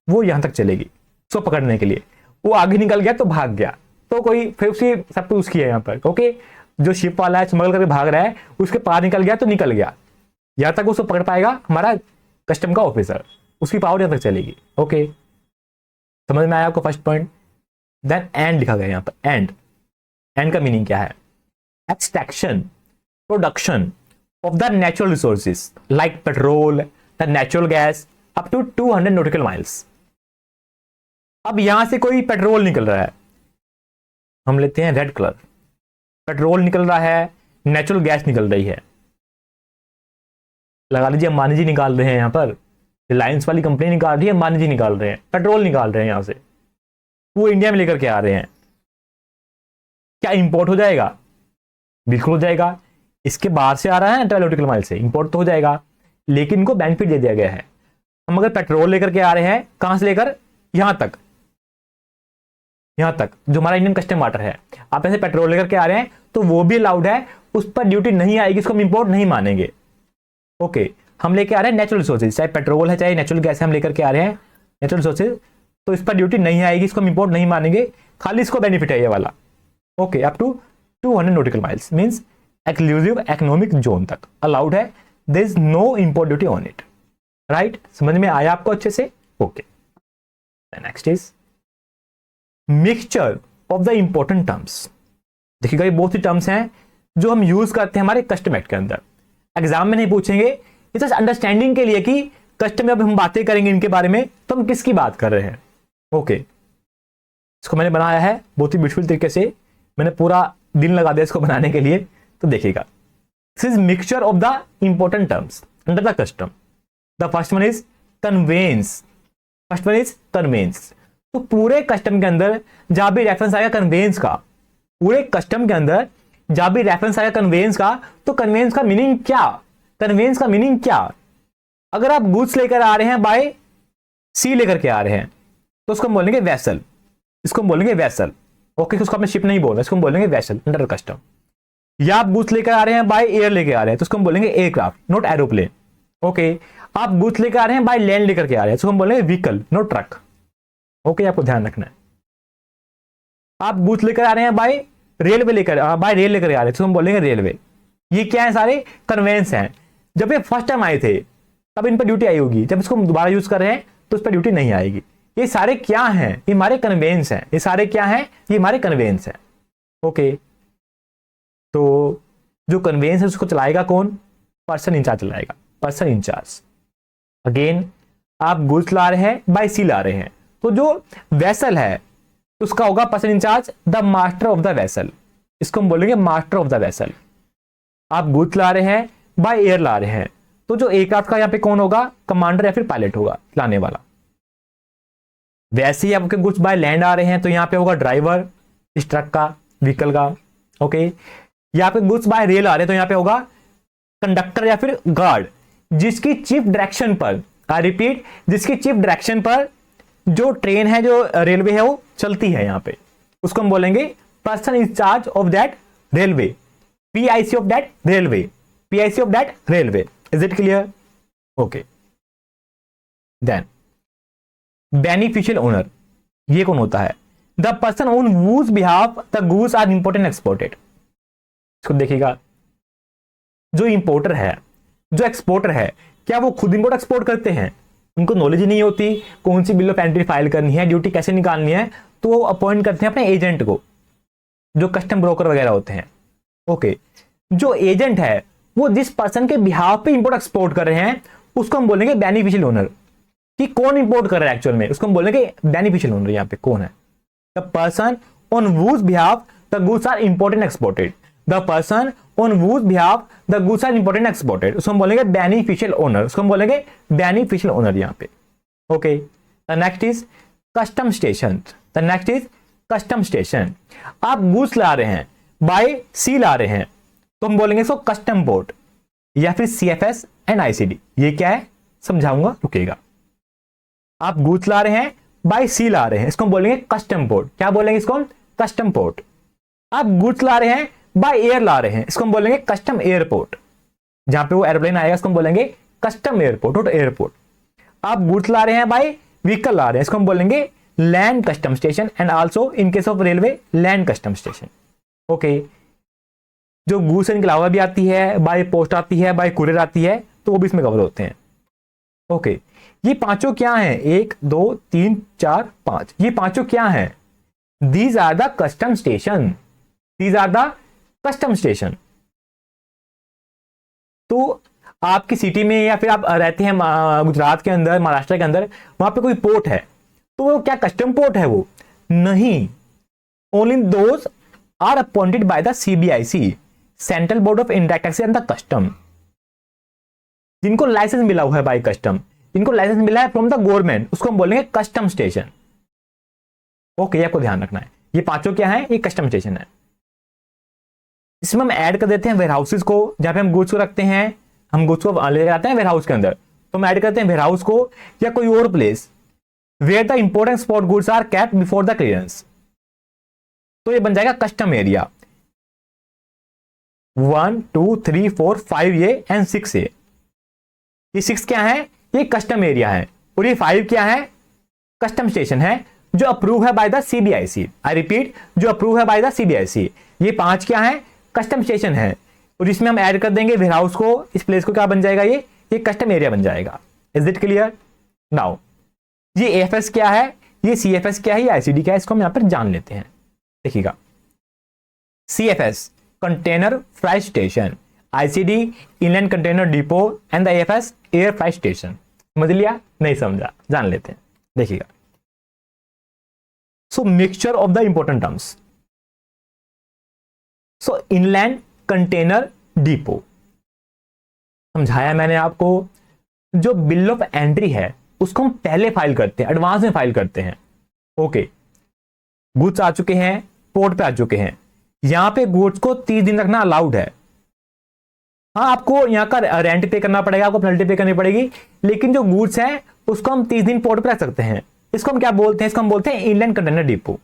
वो यहां तक चलेगी उसको पकड़ने के लिए। वो आगे निकल गया तो भाग गया, तो कोई फिर उसकी सब कुछ उसकी है यहाँ पर। ओके, जो शिप वाला है स्मगल करके भाग रहा है, उसके पार निकल गया तो निकल गया, यहां तक उसको पकड़ पाएगा हमारा कस्टम का ऑफिसर, उसकी पावर यहां तक चलेगी। ओके, समझ में आया आपको फर्स्ट पॉइंट। देन एंड लिखा गया यहाँ पर, एंड का मीनिंग क्या है, extraction, production of the natural resources like petrol, the natural gas up to 200 nautical miles। अब यहां से कोई पेट्रोल निकल रहा है, हम लेते हैं रेड कलर, पेट्रोल निकल रहा है, नेचुरल गैस निकल रही है, लगा लीजिए अंबानी जी निकाल रहे हैं, यहां पर रिलायंस वाली कंपनी निकाल रही है, अंबानी जी निकाल रहे हैं, पेट्रोल निकाल रहे हैं यहां से, वो इंडिया में लेकर के आ रहे हैं। क्या इंपोर्ट हो जाएगा, बिल्कुल हो जाएगा। इसके बाहर से आ रहा है 12 नॉटिकल माइल से, इंपोर्ट तो हो जाएगा, लेकिन इनको बेनिफिट दे दिया गया है। हम अगर पेट्रोल लेकर के आ रहे हैं, कहां से लेकर यहां तक जो हमारा इंडियन कस्टम वाटर है, आप ऐसे पेट्रोल लेकर के आ रहे हैं तो वो भी अलाउड है, उस पर ड्यूटी नहीं आएगी, इसको हम इंपोर्ट नहीं मानेंगे। ओके, हम लेके आ रहे हैं नेचुरल रिसोर्सेज, चाहे पेट्रोल है चाहे नेचुरल गैस है, हम लेकर के आ रहे हैं नेचुरल रिसोर्सेज, तो इस पर ड्यूटी नहीं आएगी, इसको हम इंपोर्ट नहीं मानेंगे, खाली इसको बेनिफिट है ये वाला। Okay, up to 200 nautical miles means exclusive economic zone तक अलाउड है, there is no import duty on it. Right, समझ में आया आपको अच्छे से। Okay, next is mixture of the important terms. देखिएगा ये बहुत सी टर्म्स हैं जो हम यूज करते हैं हमारे कस्टम एक्ट के अंदर। एग्जाम में नहीं पूछेंगे, ये जस्ट अंडरस्टैंडिंग के लिए कि कस्टम में अब हम बातें करेंगे इनके बारे में तो हम किसकी बात कर रहे हैं। ओके, इसको मैंने बनाया है बहुत ही ब्यूटीफुल तरीके से, मैंने पूरा दिन लगा दिया इसको बनाने के लिए। तो देखिएगा this is mixture of the important terms under the custom. The first one is conveyance, first one is conveyance. तो पूरे कस्टम के अंदर जहां भी रेफरेंस आएगा कन्वेंस का, पूरे कस्टम के अंदर जहां भी रेफरेंस आएगा कन्वेंस का, तो कन्वेंस का मीनिंग क्या, कन्वेंस का मीनिंग क्या। अगर आप गुड्स लेकर आ रहे हैं बाय सी लेकर के आ रहे हैं तो उसको हम बोलेंगे वेसल, इसको हम बोलेंगे वेसल। ओके, उसको आपने शिप नहीं बोलना, इसको हम बोलेंगे वेसल अंडर कस्टम। या आप गुड्स लेकर आ रहे हैं बाय एयर लेकर आ रहे हैं तो उसको हम बोलेंगे एयरक्राफ्ट नॉट एरोप्लेन। ओके, आप गुड्स लेकर आ रहे हैं बाय लैंड लेकर के आ रहे हैं तो हम बोलेंगे व्हीकल नॉट ट्रक। ओके, आपको ध्यान रखना है। आप गुड्स लेकर आ रहे हैं बाय रेलवे लेकर आ रहे हैं तो हम बोलेंगे रेलवे। ये क्या है, सारे कन्वेंस हैं। जब ये फर्स्ट टाइम आए थे तब इन पर ड्यूटी आई होगी, जब इसको हम दोबारा यूज कर रहे हैं तो इस पर ड्यूटी नहीं आएगी। ये सारे क्या हैं, ये हमारे कन्वेंस हैं। ये सारे क्या हैं, ये हमारे कन्वेंस हैं। ओके, तो जो कन्वेंस है उसको चलाएगा कौन, पर्सन इंचार्ज चलाएगा, पर्सन इंचार्ज। अगेन आप गुड्स ला रहे हैं बाय सी ला रहे हैं तो जो वेसल है उसका होगा person in charge the master of the vessel, इसको हम बोलेंगे मास्टर ऑफ द वेसल। आप गुड्स ला रहे हैं बाय एयर ला रहे हैं तो जो एयरक्राफ्ट का यहां पे कौन होगा, कमांडर या फिर पायलट होगा लाने वाला। वैसे ही आपके गुड्स बाय लैंड आ रहे हैं तो यहां पे होगा ड्राइवर इस ट्रक का, व्हीकल का। ओके, यहाँ पे गुड्स बाय रेल आ रहे हैं तो यहां पे होगा कंडक्टर या फिर गार्ड, जिसकी चीफ डायरेक्शन पर, आई रिपीट, जिसकी चीफ डायरेक्शन पर जो ट्रेन है, जो रेलवे है वो चलती है यहां पे, उसको हम बोलेंगे person in charge of that railway, PIC of that railway, PIC of that railway. Is it clear? Okay, then beneficial owner, ये कौन होता है, the person on whose behalf the goods are imported exported. इसको देखिएगा, जो इंपोर्टर है, जो exporter है, क्या वो खुद इंपोर्ट एक्सपोर्ट करते हैं, उनको नॉलेज ही नहीं होती कौन सी बिल ऑफ एंट्री फाइल करनी है, ड्यूटी कैसे निकालनी है, तो वो अपॉइंट करते हैं अपने एजेंट को, जो कस्टम ब्रोकर वगैरह होते हैं। ओके, जो एजेंट है वो जिस पर्सन के बिहाफ पे इंपोर्ट एक्सपोर्ट कर रहे हैं उसको हम बोलेंगे बेनिफिशियल ओनर। कि कौन इंपोर्ट कर रहा है एक्चुअल में, उसको हम बोलेंगे बेनिफिशियल ओनर। यहाँ पे कौन है, the person on whose behalf the goods are imported exported, the person on whose behalf the goods are imported exported, उसको हम बोलेंगे बेनिफिशियल ओनर, उसको हम बोलेंगे बेनिफिशियल ओनर यहाँ पे। Okay, the next is custom station, the next is custom station. आप goods ला रहे हैं बाय सी ला रहे हैं तो हम बोलेंगे इसको कस्टम पोर्ट या फिर सीएफएस एंड आईसीडी। ये क्या है समझाऊंगा, रुकेगा। आप गुड्स ला रहे हैं बाय सी ला रहे हैं, इसको हम बोलेंगे कस्टम पोर्ट। क्या बोलेंगे इसको हम, कस्टम पोर्ट। आप गुड्स ला रहे हैं बाय एयर ला रहे हैं, इसको हम बोलेंगे कस्टम एयरपोर्ट। जहां पे वो एयरप्लेन आएगा इसको हम बोलेंगे कस्टम एयरपोर्ट और एयरपोर्ट। आप गुड्स ला रहे हैं बाय व्हीकल ला रहे हैं, इसको हम बोलेंगे land custom station and also in case of railway land custom station. Okay, जो गुड्स के अलावा भी आती है, बाय पोस्ट आती है, बाय कुरियर आती है, तो वो भी इसमें कवर होते हैं। ओके, ये पांचों क्या हैं, 1 2 3 4 5, ये पांचों क्या हैं, these are the custom station, these are the custom station. तो आपकी सिटी में या फिर आप रहते हैं गुजरात के अंदर, महाराष्ट्र के अंदर, वहां पे कोई पोर्ट है तो वो क्या कस्टम पोर्ट है, वो नहीं। Only those are appointed by the CBIC, central board of indirect taxes and the custom, जिनको लाइसेंस मिला हुआ है बाय कस्टम, जिनको लाइसेंस मिला है फ्रॉम द गवर्नमेंट, उसको हम बोलेंगे कस्टम स्टेशन। ओके, आपको ध्यान रखना है, ये पांचों क्या है, ये कस्टम स्टेशन है। इसमें हम ऐड कर देते हैं वेयर हाउसेज को, जहां पे हम गुड्स को रखते हैं, हम गुड्स को ले जाते हैं वेयर हाउस के अंदर, तो हम ऐड करते हैं वेयर हाउस को, या कोई और place where the important export goods are kept before the clearance, तो ये बन जाएगा कस्टम एरिया। 1 2 3 4 5 ये एंड 6 ये 6 क्या है, ये कस्टम एरिया है, और ये 5 क्या है, कस्टम स्टेशन है, जो अप्रूव है bye the CBIC. I repeat, जो अप्रूव है बाय द सीबीआईसी। ये 5 क्या है, कस्टम स्टेशन है, और इसमें हम ऐड कर देंगे वेयर हाउस को, इस प्लेस को क्या बन जाएगा, ये कस्टम एरिया बन जाएगा। Is it clear? नाउ ये एएफएस क्या है, ये सीएफएस क्या है, ये आईसीडी क्या है, इसको हम यहां पर जान लेते हैं। देखिएगा, CFS container freight station, ICD inland container depot and the AFS air freight station. समझ लिया? नहीं समझा? जान लेते हैं, देखिएगा। So mixture of the important terms. So inland container depot समझाया मैंने आपको। जो बिल ऑफ एंट्री है उसको हम पहले फाइल करते हैं, एडवांस में फाइल करते हैं। ओके, गुड्स आ चुके हैं, पोर्ट पे आ चुके हैं। यहां पे गुड्स को 30 दिन रखना अलाउड है। हाँ, आपको यहाँ का रेंट पे करना पड़ेगा, आपको पेनल्टी पे करनी पड़ेगी, लेकिन जो गुड्स है उसको हम 30 दिन पोर्ट पे रख सकते हैं। इसको हम क्या बोलते हैं? इसको हम बोलते हैं इनलैंड कंटेनर डिपो।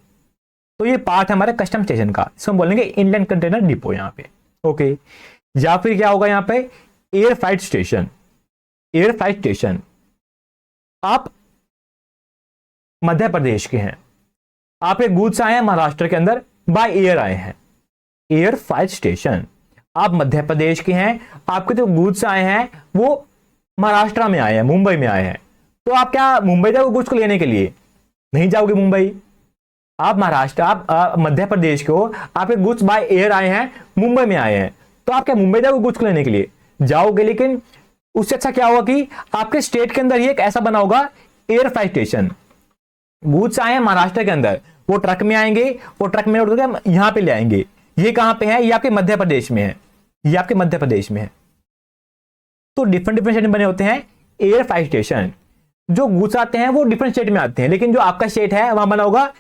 तो ये पार्ट है हमारे कस्टम स्टेशन का, इसको हम बोलेंगे इनलैंड कंटेनर डिपो यहाँ पे। ओके, या फिर क्या होगा यहाँ पे? Air freight station. Air freight station, आप मध्य प्रदेश के हैं, आपके गुड्स आए हैं महाराष्ट्र के अंदर, बाय एयर आए हैं। एयर फ्राइट स्टेशन, आप मध्य प्रदेश के हैं, आपके जो गुड्स आए हैं वो महाराष्ट्र में आए हैं, मुंबई में आए हैं। तो आप क्या मुंबई जाओगे गुड्स को लेने के लिए? नहीं जाओगे मुंबई। आप महाराष्ट्र, आप मध्य प्रदेश के हो, आपके गुड्स बाय एयर आए हैं, मुंबई में आए हैं। तो आप क्या मुंबई जाओगे गुड्स को लेने के लिए? जाओगे, लेकिन उससे अच्छा क्या होगा कि आपके स्टेट के अंदर ही एक ऐसा बना होगा एयर फ्राइट स्टेशन। गुड्स आए हैं महाराष्ट्र के अंदर, वो ट्रक में आएंगे, वो ट्रक में उठ के यहां पे ले आएंगे। ये कहां पे है? ये आपके मध्य प्रदेश में है, ये आपके मध्य प्रदेश में है। तो डिफरेंट स्टेट बने होते हैं एयर फ्राइट स्टेशन। जो गुड्स आते हैं वो डिफरेंट स्टेट में आते हैं, लेकिन जो आपका स्टेट है वहां बना होगा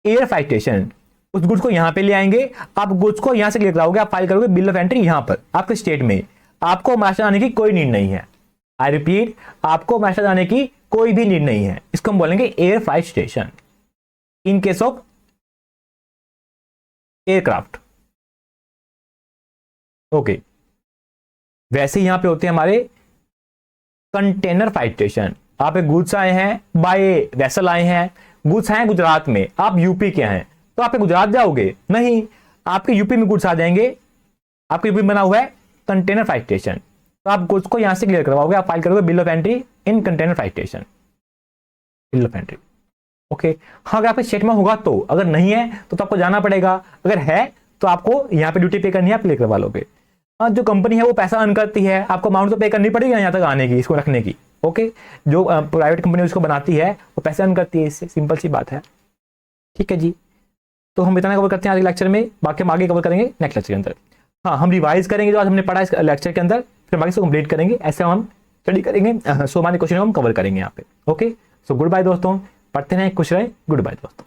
एयर फ्राइट स्टेशन। उस गुड्स को यहां पे ले आएंगे, आप गुड्स को यहां से क्लियर कराओगे, आप फाइल करोगे बिल ऑफ एंट्री यहां पर आपके स्टेट में। आपको महाराष्ट्र आने की कोई नीड नहीं है। आई रिपीट, आपको महाराष्ट्र आने की कोई भी नीड नहीं है। इसको हम बोलेंगे air freight station in case of aircraft. Okay, वैसे यहां पे होते हैं हमारे कंटेनर फ्राइट स्टेशन। आप एक गुड्स आए हैं, बाय वेसल आए हैं, गुड्स आए गुजरात में, आप यूपी के हैं, तो आप गुजरात जाओगे? नहीं, आपके यूपी में गुड्स आ जाएंगे। आपके यूपी में बना हुआ है कंटेनर फ्राइट स्टेशन, तो आप गुड्स को यहां से क्लियर करवाओगे, आप फाइल करोगे bill of entry in container freight station, bill of entry. Okay, हाँ, अगर आपके स्टेट में होगा तो, अगर नहीं है तो आपको जाना पड़ेगा, अगर है तो आपको यहाँ पे ड्यूटी पे करनी है, आप क्लियर करवा लोगे। जो कंपनी है वो पैसा अर्न करती है, आपको अमाउंट तो पे करनी पड़ेगी यहाँ तक आने की, इसको रखने की। ओके, जो प्राइवेट कंपनी उसको बनाती है वो पैसा अर्न करती है, इससे सिंपल सी बात है। ठीक है जी, तो हम इतना कवर करते हैं आज के लेक्चर में, बाकी हम आगे कवर करेंगे नेक्स्ट लेक्चर के अंदर। हाँ, हम रिवाइज करेंगे जो आज हमने पढ़ा इस लेक्चर के अंदर, फिर बाकी इसको कंप्लीट करेंगे, ऐसे हम स्टडी करेंगे। सो हमारे क्वेश्चन हम कवर करेंगे यहाँ पे। ओके, सो गुड बाय दोस्तों, पढ़ते रहें, खुश रहें, गुड बाय दोस्तों।